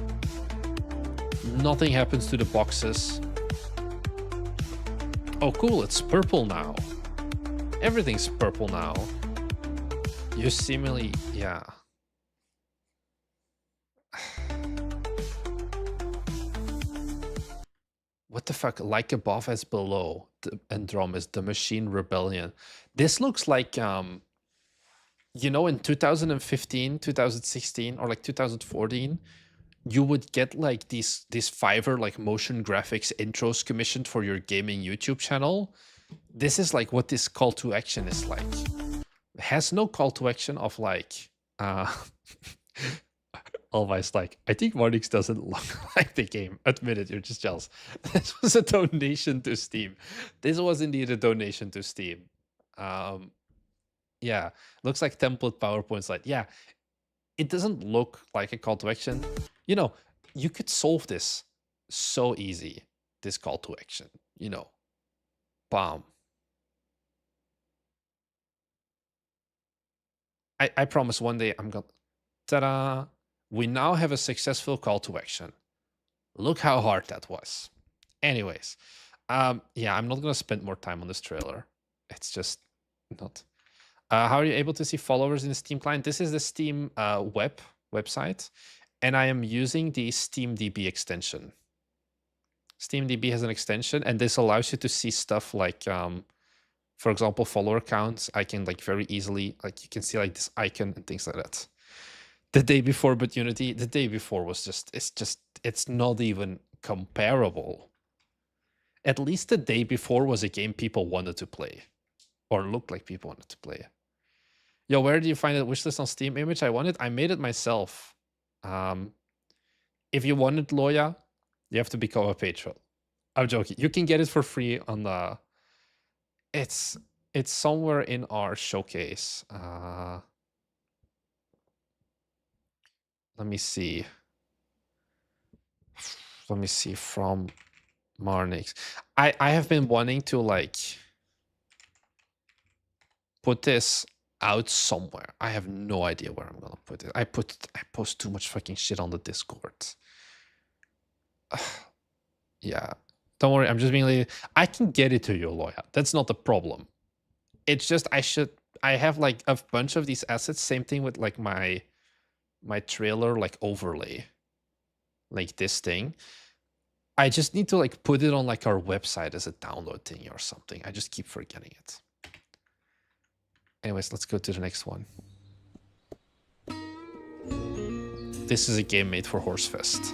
Nothing happens to the boxes. Oh cool, it's purple now. Everything's purple now. You seemingly, yeah. What the fuck? Like above as below. Andromeda, the Machine Rebellion. This looks like, you know, in 2015, 2016, or like 2014, you would get like these Fiverr like motion graphics intros commissioned for your gaming YouTube channel. This is like what this call to action is like. It has no call to action of like, Always like, I think Marnix doesn't look like the game. Admit it, you're just jealous. This was a donation to Steam. This was indeed a donation to Steam. Yeah, looks like template PowerPoint slide. Yeah, it doesn't look like a call to action. You know, you could solve this so easy, this call to action, you know. Bam. I promise one day I'm gonna, ta-da! We now have a successful call to action. Look how hard that was. Anyways, yeah, I'm not gonna spend more time on this trailer. It's just not. How are you able to see followers in the Steam client? This is the Steam website, and I am using the SteamDB extension. SteamDB has an extension, and this allows you to see stuff like, for example, follower counts. I can like very easily, like you can see like this icon and things like that. The day before, but Unity, the day before was it's not even comparable. At least the day before was a game people wanted to play, or looked like people wanted to play. Yo, where do you find that wishlist on Steam image? I made it myself. If you want it, Loya, you have to become a patron. I'm joking. You can get it for free on the. It's somewhere in our showcase. Let me see. Let me see from Marnix. I have been wanting to like put this out somewhere. I have no idea where I'm gonna put it. I post too much fucking shit on the Discord. Yeah. Don't worry, I'm just being like, I can get it to you, Loya. That's not the problem. It's just I have like a bunch of these assets. Same thing with like my trailer like overlay. Like this thing. I just need to like put it on like our website as a download thing or something. I just keep forgetting it. Anyways, let's go to the next one. This is a game made for Horsefest.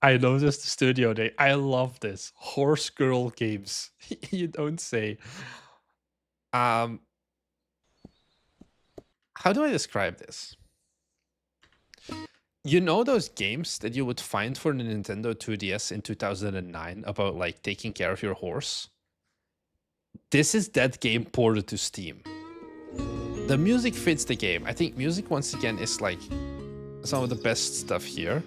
I noticed the studio day. I love this. Horse girl games. You don't say. How do I describe this? You know those games that you would find for the Nintendo 2DS in 2009 about like taking care of your horse? This is that game ported to Steam. The music fits the game. I think music, once again, is like some of the best stuff here.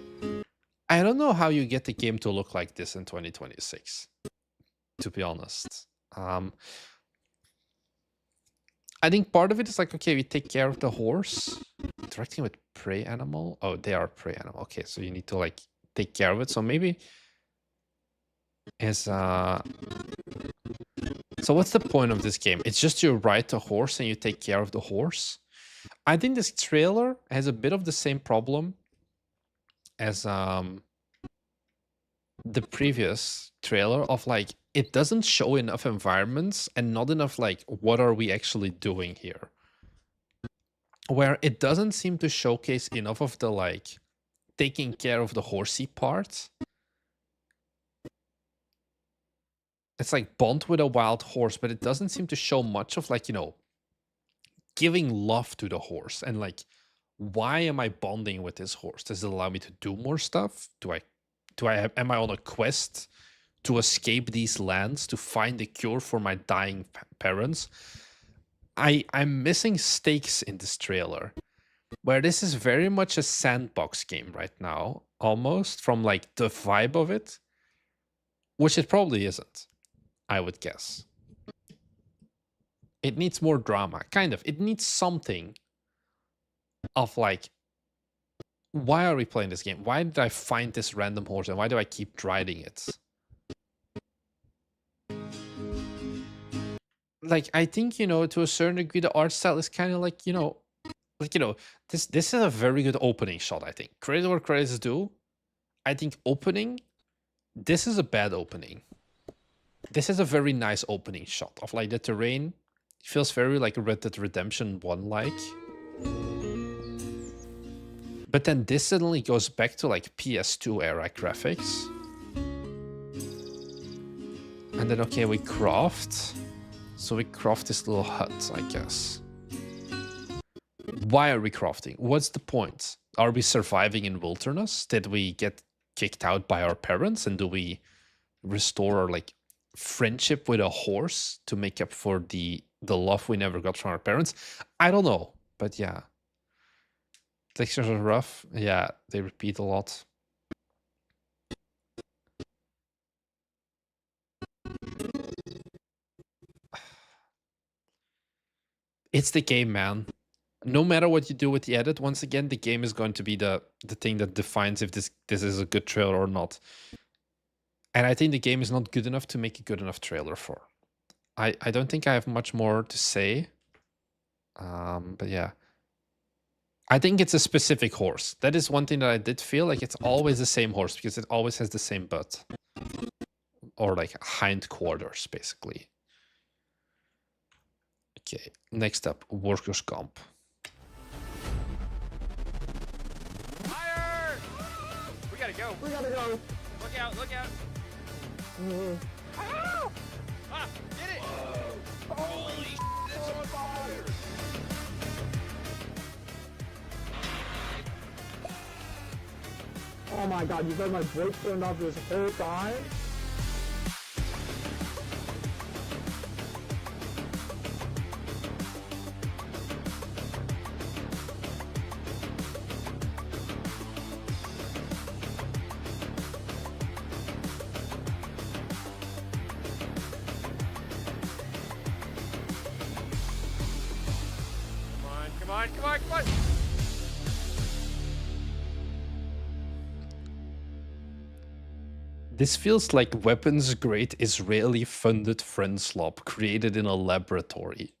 I don't know how you get the game to look like this in 2026, to be honest. I think part of it is like, okay, we take care of the horse. Interacting with prey animal? Oh, they are prey animal. Okay, so you need to like take care of it. So maybe is so what's the point of this game? It's just you ride the horse and you take care of the horse. I think this trailer has a bit of the same problem as the previous trailer of like it doesn't show enough environments and not enough like what are we actually doing here, where it doesn't seem to showcase enough of the like taking care of the horsey part. It's like bond with a wild horse, but it doesn't seem to show much of like, you know, giving love to the horse and like, why am I bonding with this horse? Does it allow me to do more stuff? Am I on a quest to escape these lands to find a cure for my dying parents? I'm missing stakes in this trailer, where this is very much a sandbox game right now, almost from like the vibe of it, which it probably isn't, I would guess. It needs more drama, kind of. It needs something of like, why are we playing this game? Why did I find this random horse and why do I keep riding it? Like, I think, you know, to a certain degree, the art style is kind of like, you know, this is a very good opening shot, I think. Credit where credit is due. I think opening, this is a bad opening. This is a very nice opening shot of like the terrain. It feels very like Red Dead Redemption 1-like. But then this suddenly goes back to like PS2 era graphics. And then, okay, we craft. So we craft this little hut, I guess. Why are we crafting? What's the point? Are we surviving in wilderness? Did we get kicked out by our parents? And do we restore our like friendship with a horse to make up for the love we never got from our parents? I don't know, but yeah. Textures are rough. Yeah, they repeat a lot. It's the game, man. No matter what you do with the edit, once again, the game is going to be the thing that defines if this is a good trailer or not. And I think the game is not good enough to make a good enough trailer for. I don't think I have much more to say. But yeah. I think it's a specific horse. That is one thing that I did feel like it's always the same horse because it always has the same butt. Or like hindquarters, basically. Okay, next up, workers' comp. Fire! We gotta go. We gotta go. Look out, look out. Ah! Ah, get it! Holy shit, it's on fire! Oh my god, you've had my voice turned off this whole time? Come on, come on, come on! This feels like weapons-grade Israeli-funded friend slop created in a laboratory.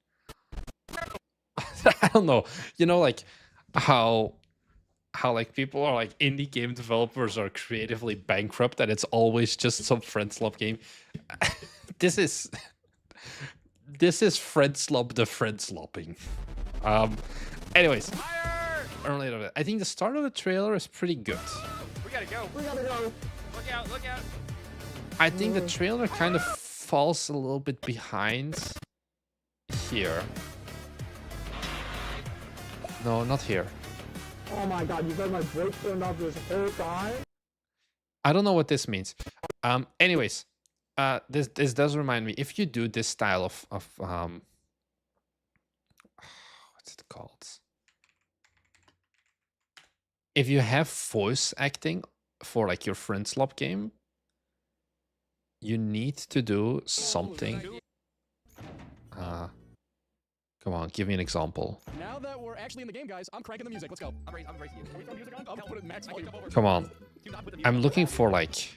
I don't know. You know, like how like people are like indie game developers are creatively bankrupt and it's always just some friend slop game. This is friend slop the friend slopping. Anyways, Fire! I think the start of the trailer is pretty good. We gotta go. We gotta go. Look out, look out. I think the trailer kind of falls a little bit behind here. No, not here. Oh my god, you've had my voice turned off this whole time? I don't know what this means. Anyways, this does remind me, if you do this style of what's it called? If you have voice acting for like your friend slop game, you need to do something. Come on, give me an example. Now that we're actually in the game, guys, I'm cranking the music. Let's go. I'm racing you. I'll put it max volume. Come on. I'm looking for like...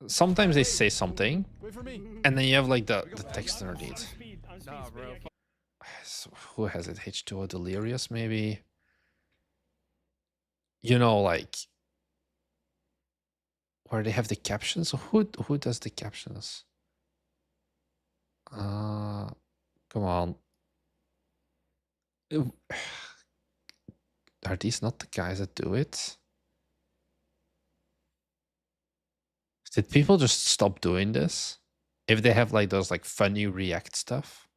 Sometimes they say something, Wait for me. and then you have like the text underneath. So who has it? H2O Delirious, maybe? You know, like... Where they have the captions? Who does the captions? Come on. Are these not the guys that do it? Did people just stop doing this? If they have like those like funny React stuff?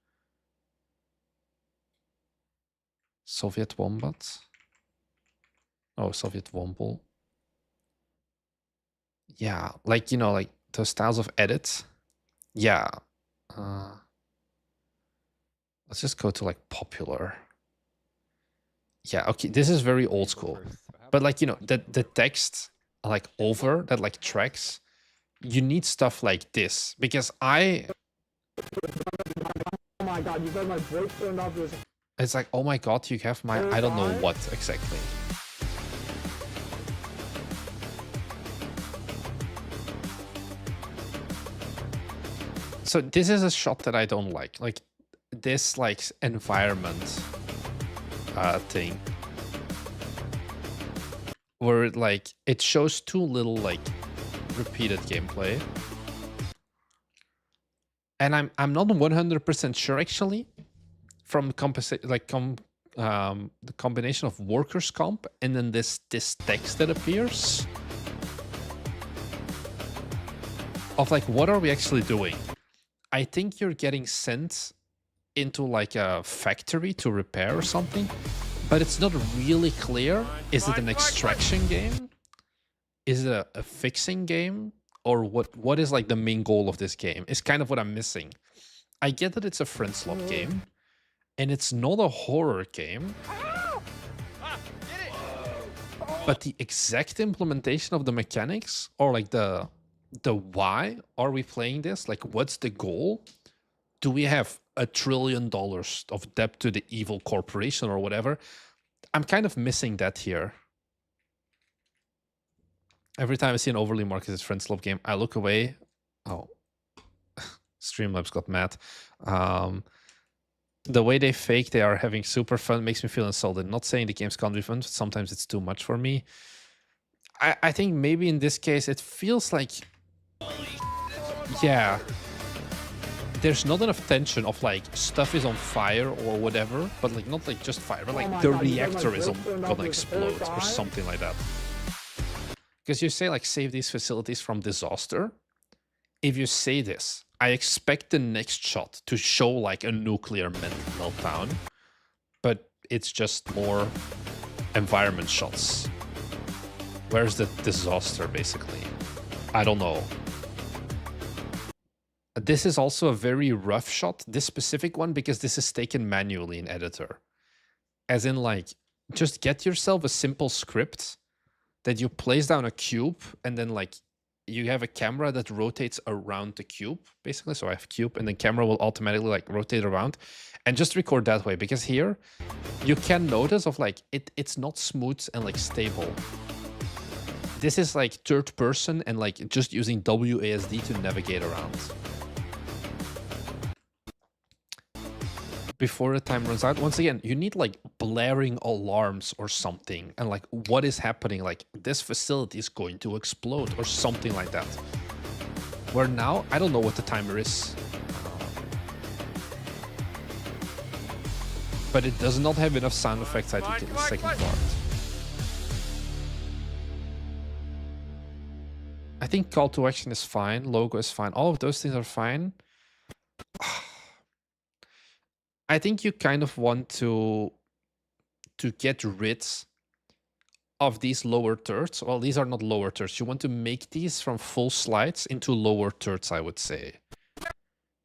Soviet Wombat? Oh, Soviet Womble. Yeah, like, you know, like those styles of edit. Yeah. Let's just go to like popular. Yeah, okay, this is very old school. But like, you know, the text like over that like tracks, you need stuff like this because Oh my god, you've had my voice turned off this. it's like, oh my god, you have my, I don't know what exactly. So this is a shot that I don't like. Like this like environment thing. Where it like it shows too little like repeated gameplay. And I'm not 100% sure actually from the combination of workers comp and then this text that appears of like what are we actually doing? I think you're getting sent into like a factory to repair or something, but it's not really clear. Is it an extraction game? Is it a fixing game? Or what is like the main goal of this game? Is kind of what I'm missing. I get that it's a friend slop game, and it's not a horror game. But the exact implementation of the mechanics, or like the why are we playing this? Like, what's the goal? Do we have $1 trillion of debt to the evil corporation or whatever? I'm kind of missing that here. Every time I see an overly marketed friend slop game, I look away. Oh, Streamlabs got mad. The way they fake they are having super fun makes me feel insulted. Not saying the games can't be fun. Sometimes it's too much for me. I think maybe in this case, it feels like... Yeah. There's not enough tension of like stuff is on fire or whatever, but like not like just fire, but like the reactor is gonna explode or something like that. Because you say like save these facilities from disaster. If you say this, I expect the next shot to show like a nuclear meltdown, but it's just more environment shots. Where's the disaster basically? I don't know. This is also a very rough shot, this specific one, because this is taken manually in editor. As in like, just get yourself a simple script that you place down a cube and then like you have a camera that rotates around the cube, basically. So I have cube and the camera will automatically like rotate around and just record that way. Because here you can notice of like, it's not smooth and like stable. This is like third person and like just using WASD to navigate around. Before the time runs out, once again, you need like blaring alarms or something. And like, what is happening? Like, this facility is going to explode or something like that. Where now, I don't know what the timer is. But it does not have enough sound effects, I think, in the second part. I think call to action is fine, logo is fine, all of those things are fine. I think you kind of want to to get rid of these lower thirds. Well, these are not lower thirds. You want to make these from full slides into lower thirds, I would say.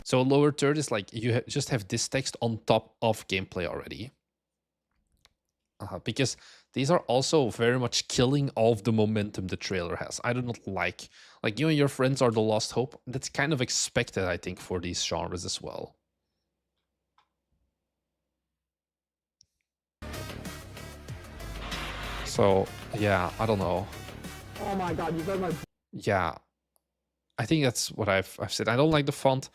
So a lower third is like you just have this text on top of gameplay already. Because these are also very much killing all of the momentum the trailer has. I do not like you and your friends are the lost hope. That's kind of expected, I think, for these genres as well. So, yeah, I don't know. Oh my god, you got my... Yeah, I think that's what I've said. I don't like the font.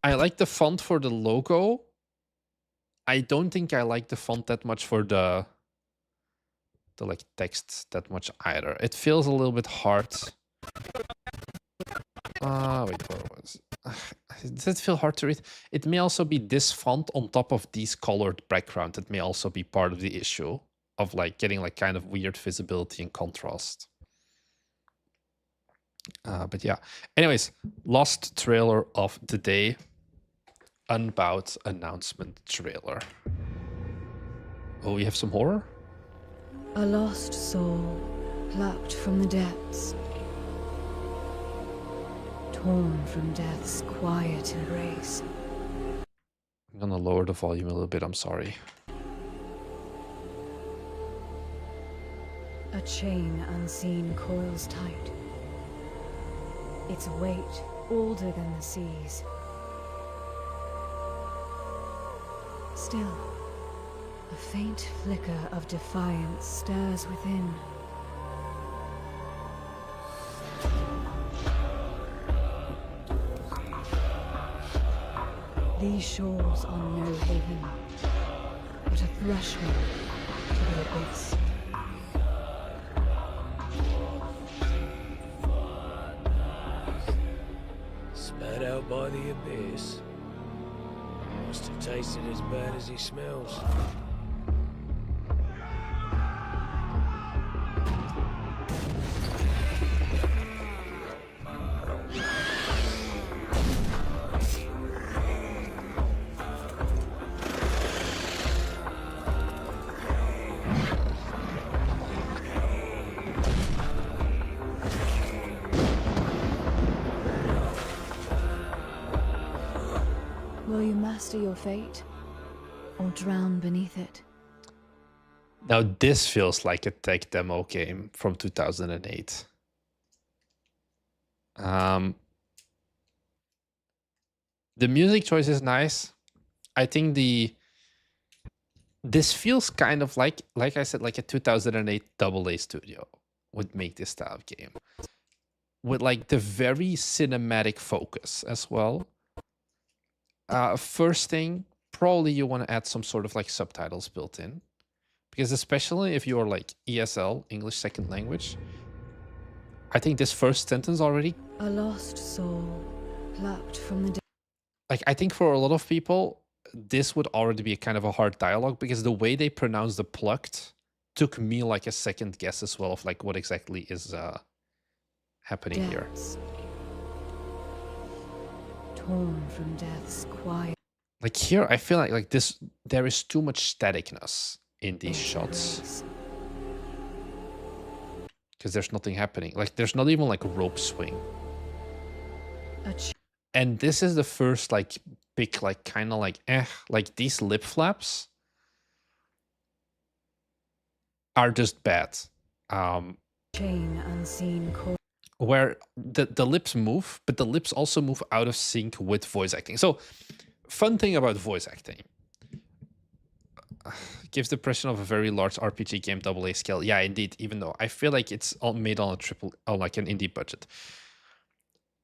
I like the font for the logo. I don't think I like the font that much for the like text that much either. It feels a little bit hard. Wait, what was does it feel hard to read? It may also be this font on top of these colored background. That may also be part of the issue of like getting like kind of weird visibility and contrast. But yeah. Anyways, last trailer of the day. Unbound announcement trailer. Oh, we have some horror? A lost soul, plucked from the depths, torn from death's quiet embrace. I'm gonna lower the volume a little bit, I'm sorry. A chain unseen coils tight, its weight older than the seas. Still, a faint flicker of defiance stirs within. These shores are no haven, but a threshold to the abyss. Spat out by the abyss. Must have tasted as bad as he smells. Will you master your fate, or drown beneath it? Now this feels like a tech demo game from 2008. The music choice is nice. I think this feels kind of like I said, like a 2008 AA studio would make this style of game. With like the very cinematic focus as well. First thing, probably you want to add some sort of like subtitles built in. Because especially if you're like ESL, English Second Language, I think this first sentence already... A lost soul, plucked from the... Like, I think for a lot of people, this would already be kind of a hard dialogue because the way they pronounce the plucked took me like a second guess as well of like what exactly is happening here. Torn from death's quiet. Like here, I feel like this, there is too much staticness in these shots. Because there's nothing happening. Like there's not even like a rope swing. And this is the first like big like kind of like these lip flaps are just bad. Chain unseen where the lips move, but the lips also move out of sync with voice acting. So, fun thing about voice acting. Gives the impression of a very large RPG game AA scale. Yeah, indeed, even though I feel like it's all made on like an indie budget.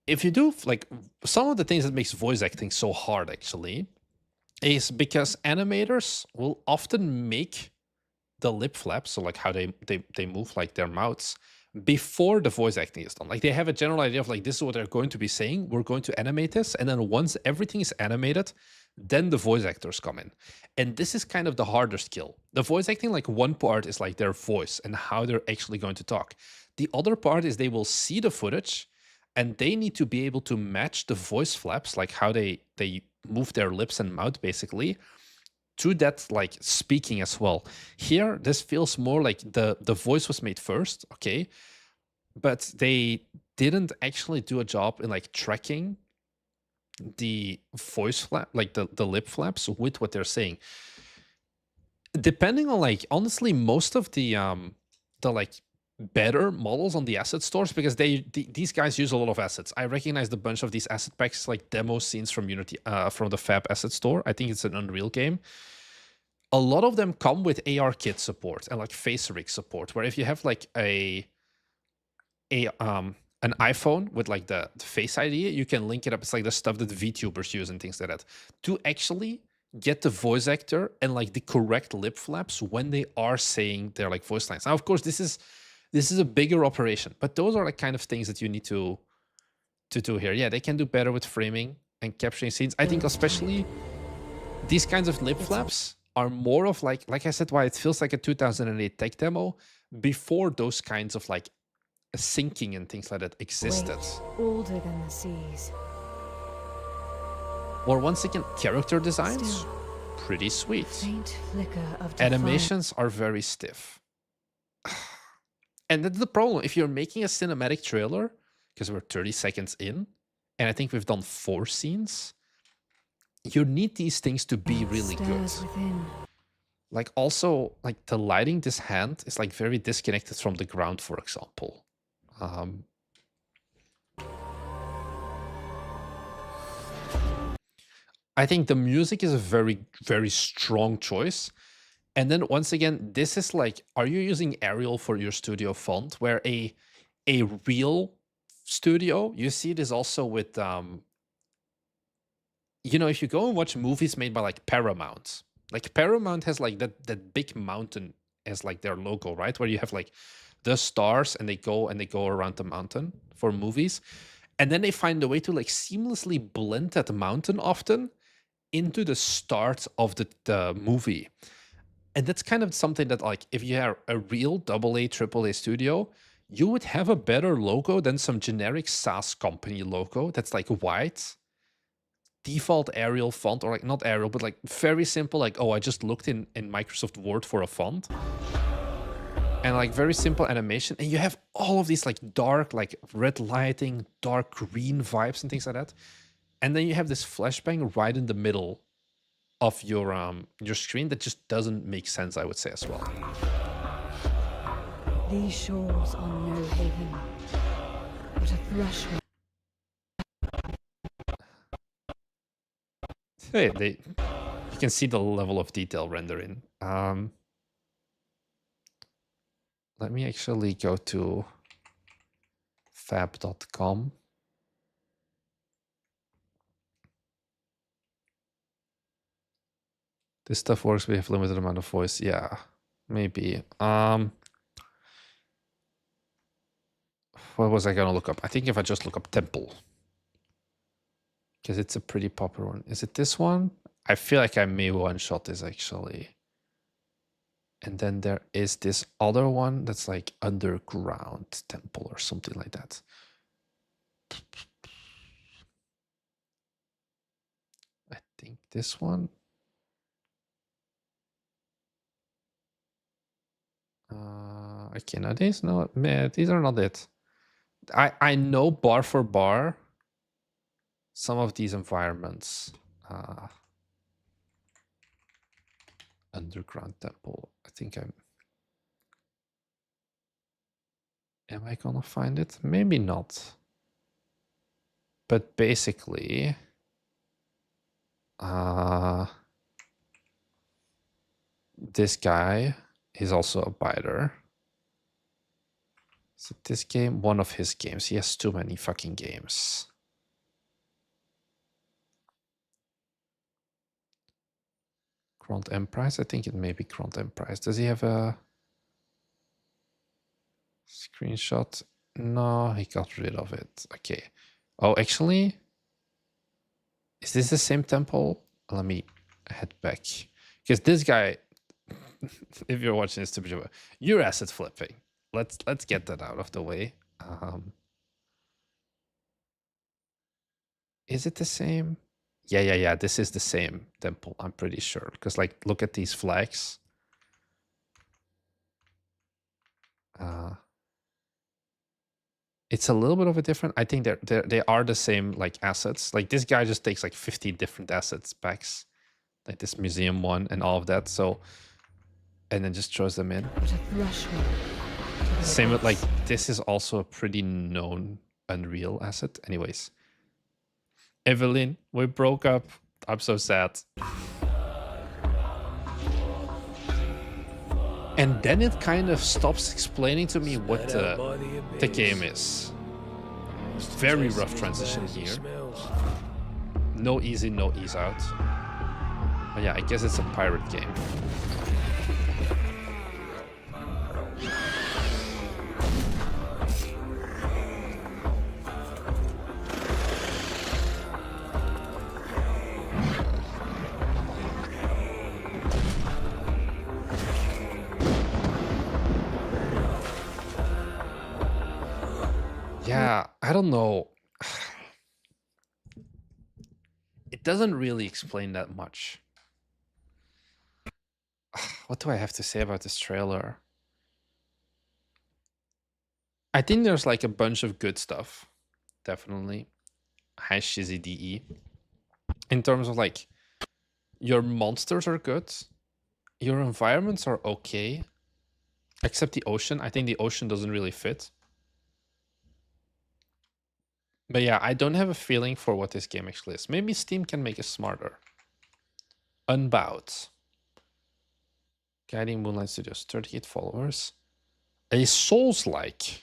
If you do, like, some of the things that makes voice acting so hard, actually, is because animators will often make the lip flaps, so like how they move like their mouths, before the voice acting is done. Like they have a general idea of like, this is what they're going to be saying. We're going to animate this. And then once everything is animated, then the voice actors come in. And this is kind of the harder skill. The voice acting, like one part is like their voice and how they're actually going to talk. The other part is they will see the footage and they need to be able to match the voice flaps, like how they move their lips and mouth basically, to that like speaking as well. Here, this feels more like the voice was made first, okay, but they didn't actually do a job in like tracking the voice flap, like the lip flaps with what they're saying. Depending on like honestly, most of the like better models on the asset stores, because these guys use a lot of assets. I recognized a bunch of these asset packs like demo scenes from Unity, from the Fab asset store. I think it's an Unreal game. A lot of them come with AR kit support and like face rig support, where if you have like an iPhone with like the Face ID, you can link it up. It's like the stuff that VTubers use and things like that to actually get the voice actor and like the correct lip flaps when they are saying their like voice lines. Now, of course, this is a bigger operation, but those are the kind of things that you need to do here. Yeah, they can do better with framing and capturing scenes. I think especially these kinds of lip flaps are more of like I said, why it feels like a 2008 tech demo before those kinds of like syncing and things like that existed. Weight older than the seas. Or once again, character designs, Still, pretty sweet. faint flicker of defiance. Animations are very stiff. And that's the problem. If you're making a cinematic trailer, because we're 30 seconds in, and I think we've done 4 scenes, you need these things to be really good. Stirs within. Like also, like the lighting, this hand is like very disconnected from the ground, for example. I think the music is a very, very strong choice. And then once again, this is like, are you using Arial for your studio font? Where a real studio, you see this also with, you know, if you go and watch movies made by like Paramount has like that big mountain as like their logo, right? Where you have like the stars and they go around the mountain for movies. And then they find a way to like seamlessly blend that mountain often into the start of the movie. And that's kind of something that like, if you have a real AA, AAA studio, you would have a better logo than some generic SaaS company logo that's like white, default Arial font, or like not Arial, but like very simple, like, oh, I just looked in Microsoft Word for a font. And like very simple animation. And you have all of these like dark, like red lighting, dark green vibes and things like that. And then you have this flashbang right in the middle of your screen that just doesn't make sense, I would say, as well. These shores are no haven, but a threshold. Hey, you can see the level of detail rendering. Let me actually go to fab.com. This stuff works. We have limited amount of voice. Yeah, maybe. What was I gonna look up? I think if I just look up temple, because it's a pretty popular one. Is it this one? I feel like I may one-shot this actually. And then there is this other one that's like underground temple or something like that. I think this one. Okay, now these are not it. I know bar for bar some of these environments. Underground temple. I think am I gonna find it? Maybe not. But basically, this guy is also a biter. Is it this game? One of his games. He has too many fucking games. Grand Emprise? I think it may be Grand Emprise. Does he have a screenshot? No, he got rid of it. Okay. Oh, actually, is this the same temple? Let me head back. Because this guy, if you're watching this to you're asset flipping. Let's get that out of the way. Is it the same? Yeah. This is the same temple, I'm pretty sure. Because, like, look at these flags. It's a little bit of a different. I think they are the same, like, assets. Like, this guy just takes like 50 different assets packs, like this museum one and all of that. So, and then just throws them in. But a threshold. Same with, like, this is also a pretty known Unreal asset. Anyways, Evelyn, we broke up. I'm so sad. And then it kind of stops explaining to me what the game is. Very rough transition here. No easy, no ease out. But yeah, I guess it's a pirate game. Yeah, I don't know. It doesn't really explain that much. What do I have to say about this trailer? I think there's like a bunch of good stuff. Definitely. High shizzy DE. In terms of, like, your monsters are good. Your environments are okay. Except the ocean. I think the ocean doesn't really fit. But yeah, I don't have a feeling for what this game actually is. Maybe Steam can make it smarter. Unbound. Guiding Moonlight Studios, 38 followers. A Souls-like.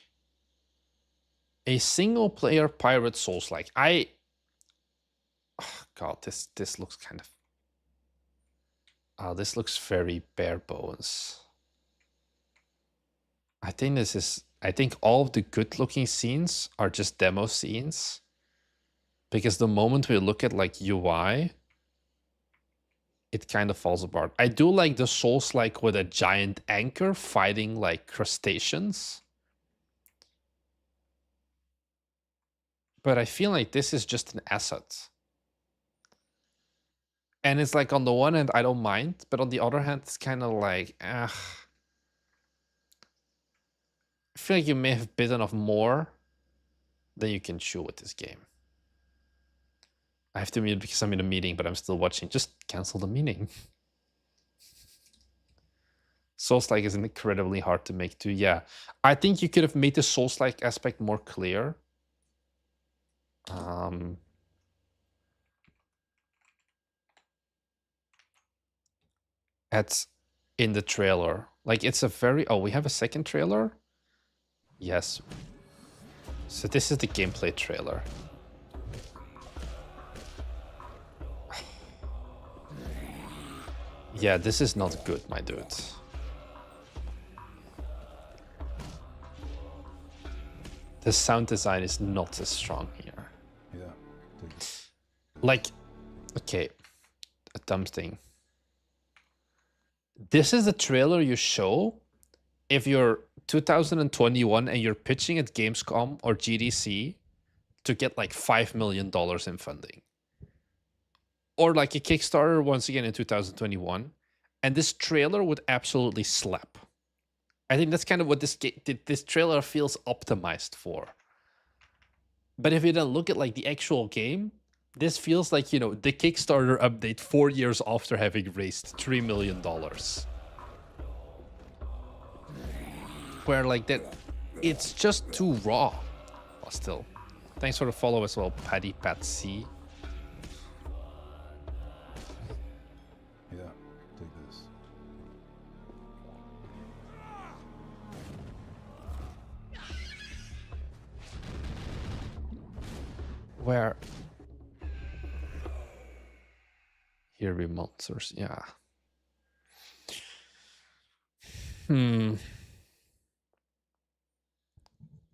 A single-player pirate Souls-like. Oh God, this looks kind of... Oh, this looks very bare bones. I think all of the good-looking scenes are just demo scenes. Because the moment we look at, like, UI, it kind of falls apart. I do like the Souls-like with a giant anchor fighting, like, crustaceans. But I feel like this is just an asset. And it's like, on the one hand, I don't mind. But on the other hand, it's kind of like, I feel like you may have bitten off more than you can chew with this game. I have to mute because I'm in a meeting, but I'm still watching. Just cancel the meeting. Souls-like is incredibly hard to make too. Yeah, I think you could have made the Souls-like aspect more clear. In the trailer. Like, it's a very... Oh, we have a second trailer? Yes. So this is the gameplay trailer. Yeah, this is not good, my dude. The sound design is not as strong here. Yeah. Like, okay, a dumb thing. This is the trailer you show if you're 2021 and you're pitching at Gamescom or GDC to get like $5 million in funding. Or like a Kickstarter once again in 2021. And this trailer would absolutely slap. I think that's kind of what this trailer feels optimized for. But if you then look at like the actual game, this feels like, you know, the Kickstarter update 4 years after having raised $3 million. Where like that, it's just too raw. But still, thanks for the follow as well, Paddy Patsy. Yeah, take this. Where? Here we monsters, yeah.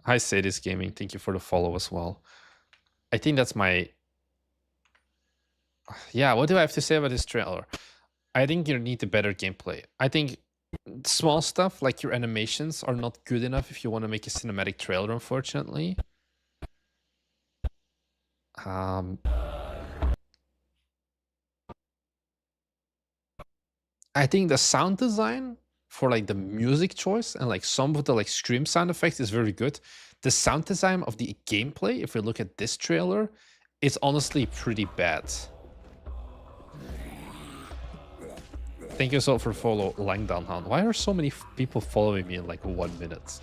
Hi, Sadis Gaming. Thank you for the follow as well. I think that's my... Yeah, what do I have to say about this trailer? I think you need a better gameplay. I think small stuff like your animations are not good enough if you want to make a cinematic trailer, unfortunately. I think the sound design for like the music choice and like some of the like scream sound effects is very good. The sound design of the gameplay, if we look at this trailer, is honestly pretty bad. Thank you so for follow Langdown Han. Why are so many people following me in like 1 minute?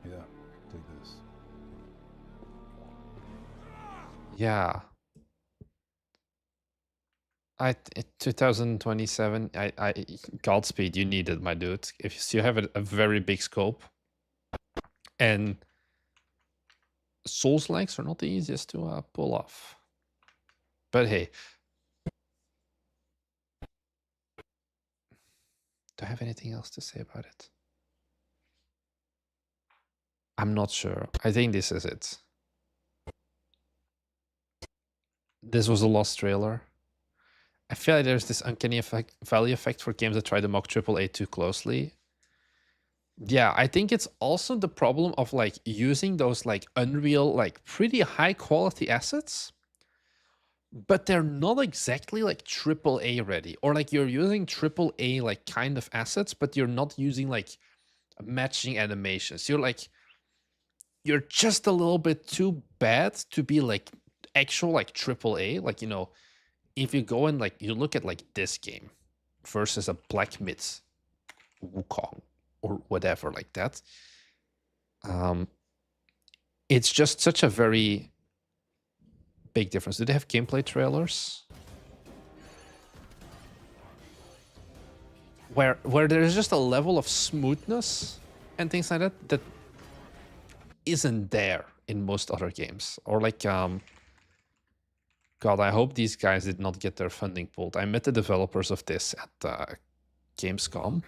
Yeah, take this. Yeah. 2027, I Godspeed, you need it, my dude. If you have a very big scope, and Souls likes are not the easiest to pull off. But hey, do I have anything else to say about it? I'm not sure. I think this is it. This was a lost trailer. I feel like there's this uncanny valley effect for games that try to mock AAA too closely. Yeah, I think it's also the problem of like using those like Unreal, like pretty high quality assets, but they're not exactly like AAA ready, or like you're using AAA like kind of assets, but you're not using like matching animations. You're just a little bit too bad to be like actual like AAA. Like, you know, if you go and like you look at like this game versus a Black Myth Wukong or whatever like that, it's just such a very big difference. Do they have gameplay trailers where there's just a level of smoothness and things like that that isn't there in most other games? Or like God, I hope these guys did not get their funding pulled. I met the developers of this at Gamescom.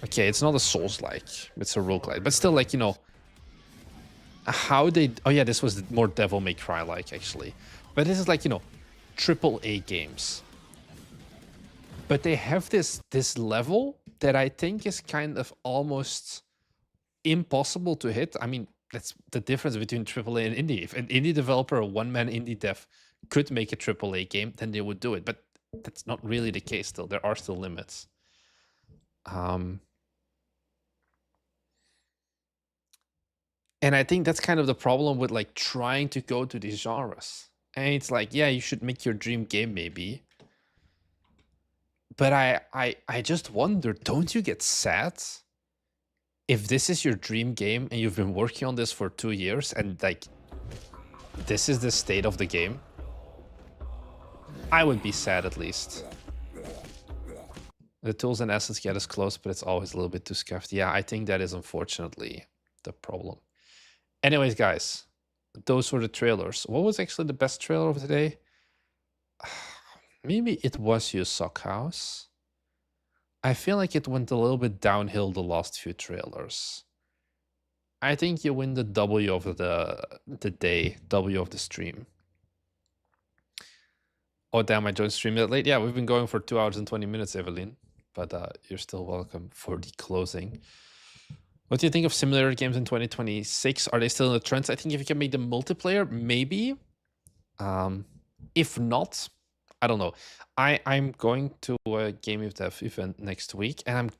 Okay, it's not a Souls-like, it's a roguelike, but still, like, you know, how they... Oh yeah, this was more Devil May Cry-like, actually. But this is like, you know, AAA games. But they have this level that I think is kind of almost impossible to hit. I mean, that's the difference between AAA and indie. If an indie developer, a one-man indie dev, could make a AAA game, then they would do it. But that's not really the case still. There are still limits. And I think that's kind of the problem with like trying to go to these genres. And it's like, yeah, you should make your dream game maybe. But I just wonder, don't you get sad if this is your dream game and you've been working on this for 2 years and like this is the state of the game? I would be sad at least. The tools and assets get us close, but it's always a little bit too scuffed. Yeah, I think that is unfortunately the problem. Anyways, guys, those were the trailers. What was actually the best trailer of the day? Maybe it was You Sock House. I feel like it went a little bit downhill the last few trailers. I think you win the W of the day, W of the stream. Oh damn, I joined stream that late. Yeah, we've been going for 2 hours and 20 minutes, Evelyn. But you're still welcome for the closing. What do you think of simulator games in 2026? Are they still in the trends? I think if you can make them multiplayer, maybe. If not, I don't know. I'm going to a Game of Dev event next week, and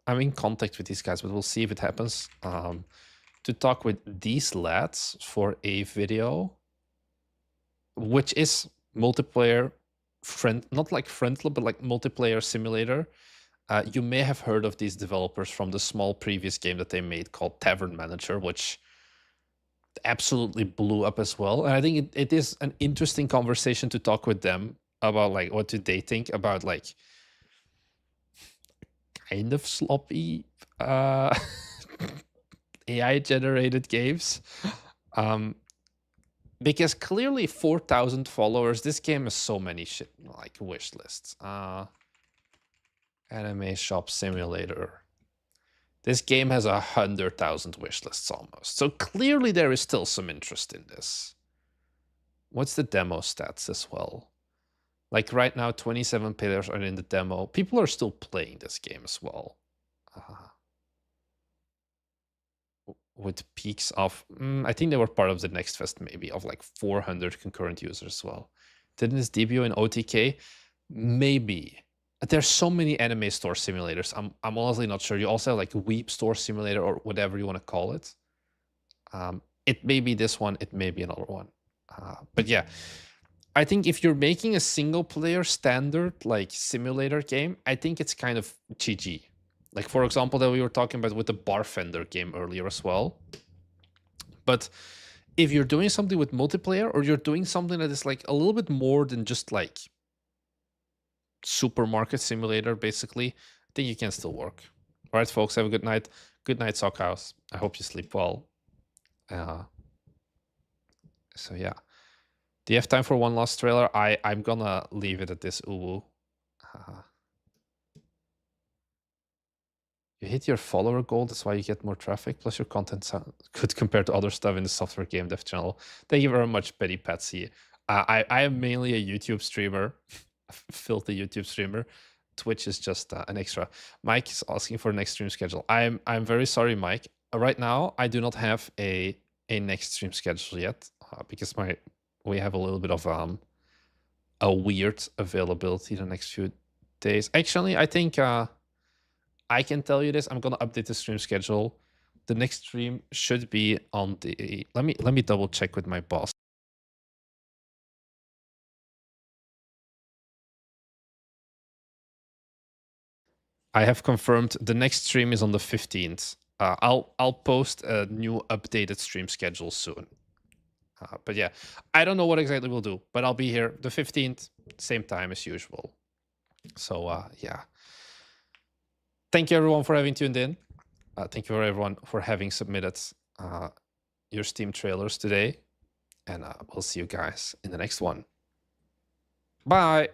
I'm in contact with these guys, but we'll see if it happens. To talk with these lads for a video, which is multiplayer not like friendly, but like multiplayer simulator. You may have heard of these developers from the small previous game that they made called Tavern Manager, which absolutely blew up as well. And I think it is an interesting conversation to talk with them about like what do they think about like kind of sloppy AI generated games. Because clearly 4,000 followers, this game has so many shit like wish lists. Anime Shop Simulator. This game has 100,000 wish lists almost. So clearly there is still some interest in this. What's the demo stats as well? Like right now, 27 players are in the demo. People are still playing this game as well. with peaks of, I think they were part of the next fest maybe, of like 400 concurrent users as well. Didn't this debut in OTK? Maybe. There's so many anime store simulators. I'm honestly not sure. You also have like Weep Store Simulator or whatever you want to call it. It may be this one, it may be another one. But yeah, I think if you're making a single player standard like simulator game, I think it's kind of GG. Like for example, that we were talking about with the Barfender game earlier as well. But if you're doing something with multiplayer, or you're doing something that is like a little bit more than just like supermarket simulator, basically, I think you can still work. All right, folks, have a good night. Good night, Sockhouse. I hope you sleep well. So yeah. Do you have time for one last trailer? I'm gonna leave it at this, Uwu. You hit your follower goal, that's why you get more traffic, plus your content sounds good compared to other stuff in the software game dev channel. Thank you very much, Betty Patsy. I am mainly a YouTube streamer, a filthy YouTube streamer. Twitch is just an extra. Mike is asking for a next stream schedule. I'm very sorry, Mike. Right now, I do not have a next stream schedule yet because we have a little bit of a weird availability the next few days. Actually, I think I can tell you this. I'm gonna update the stream schedule. The next stream should be on the. Let me double check with my boss. I have confirmed the next stream is on the 15th. I'll post a new updated stream schedule soon. But yeah, I don't know what exactly we'll do, but I'll be here the 15th, same time as usual. So yeah. Thank you everyone for having tuned in. Thank you for everyone for having submitted your Steam trailers today. And we'll see you guys in the next one. Bye.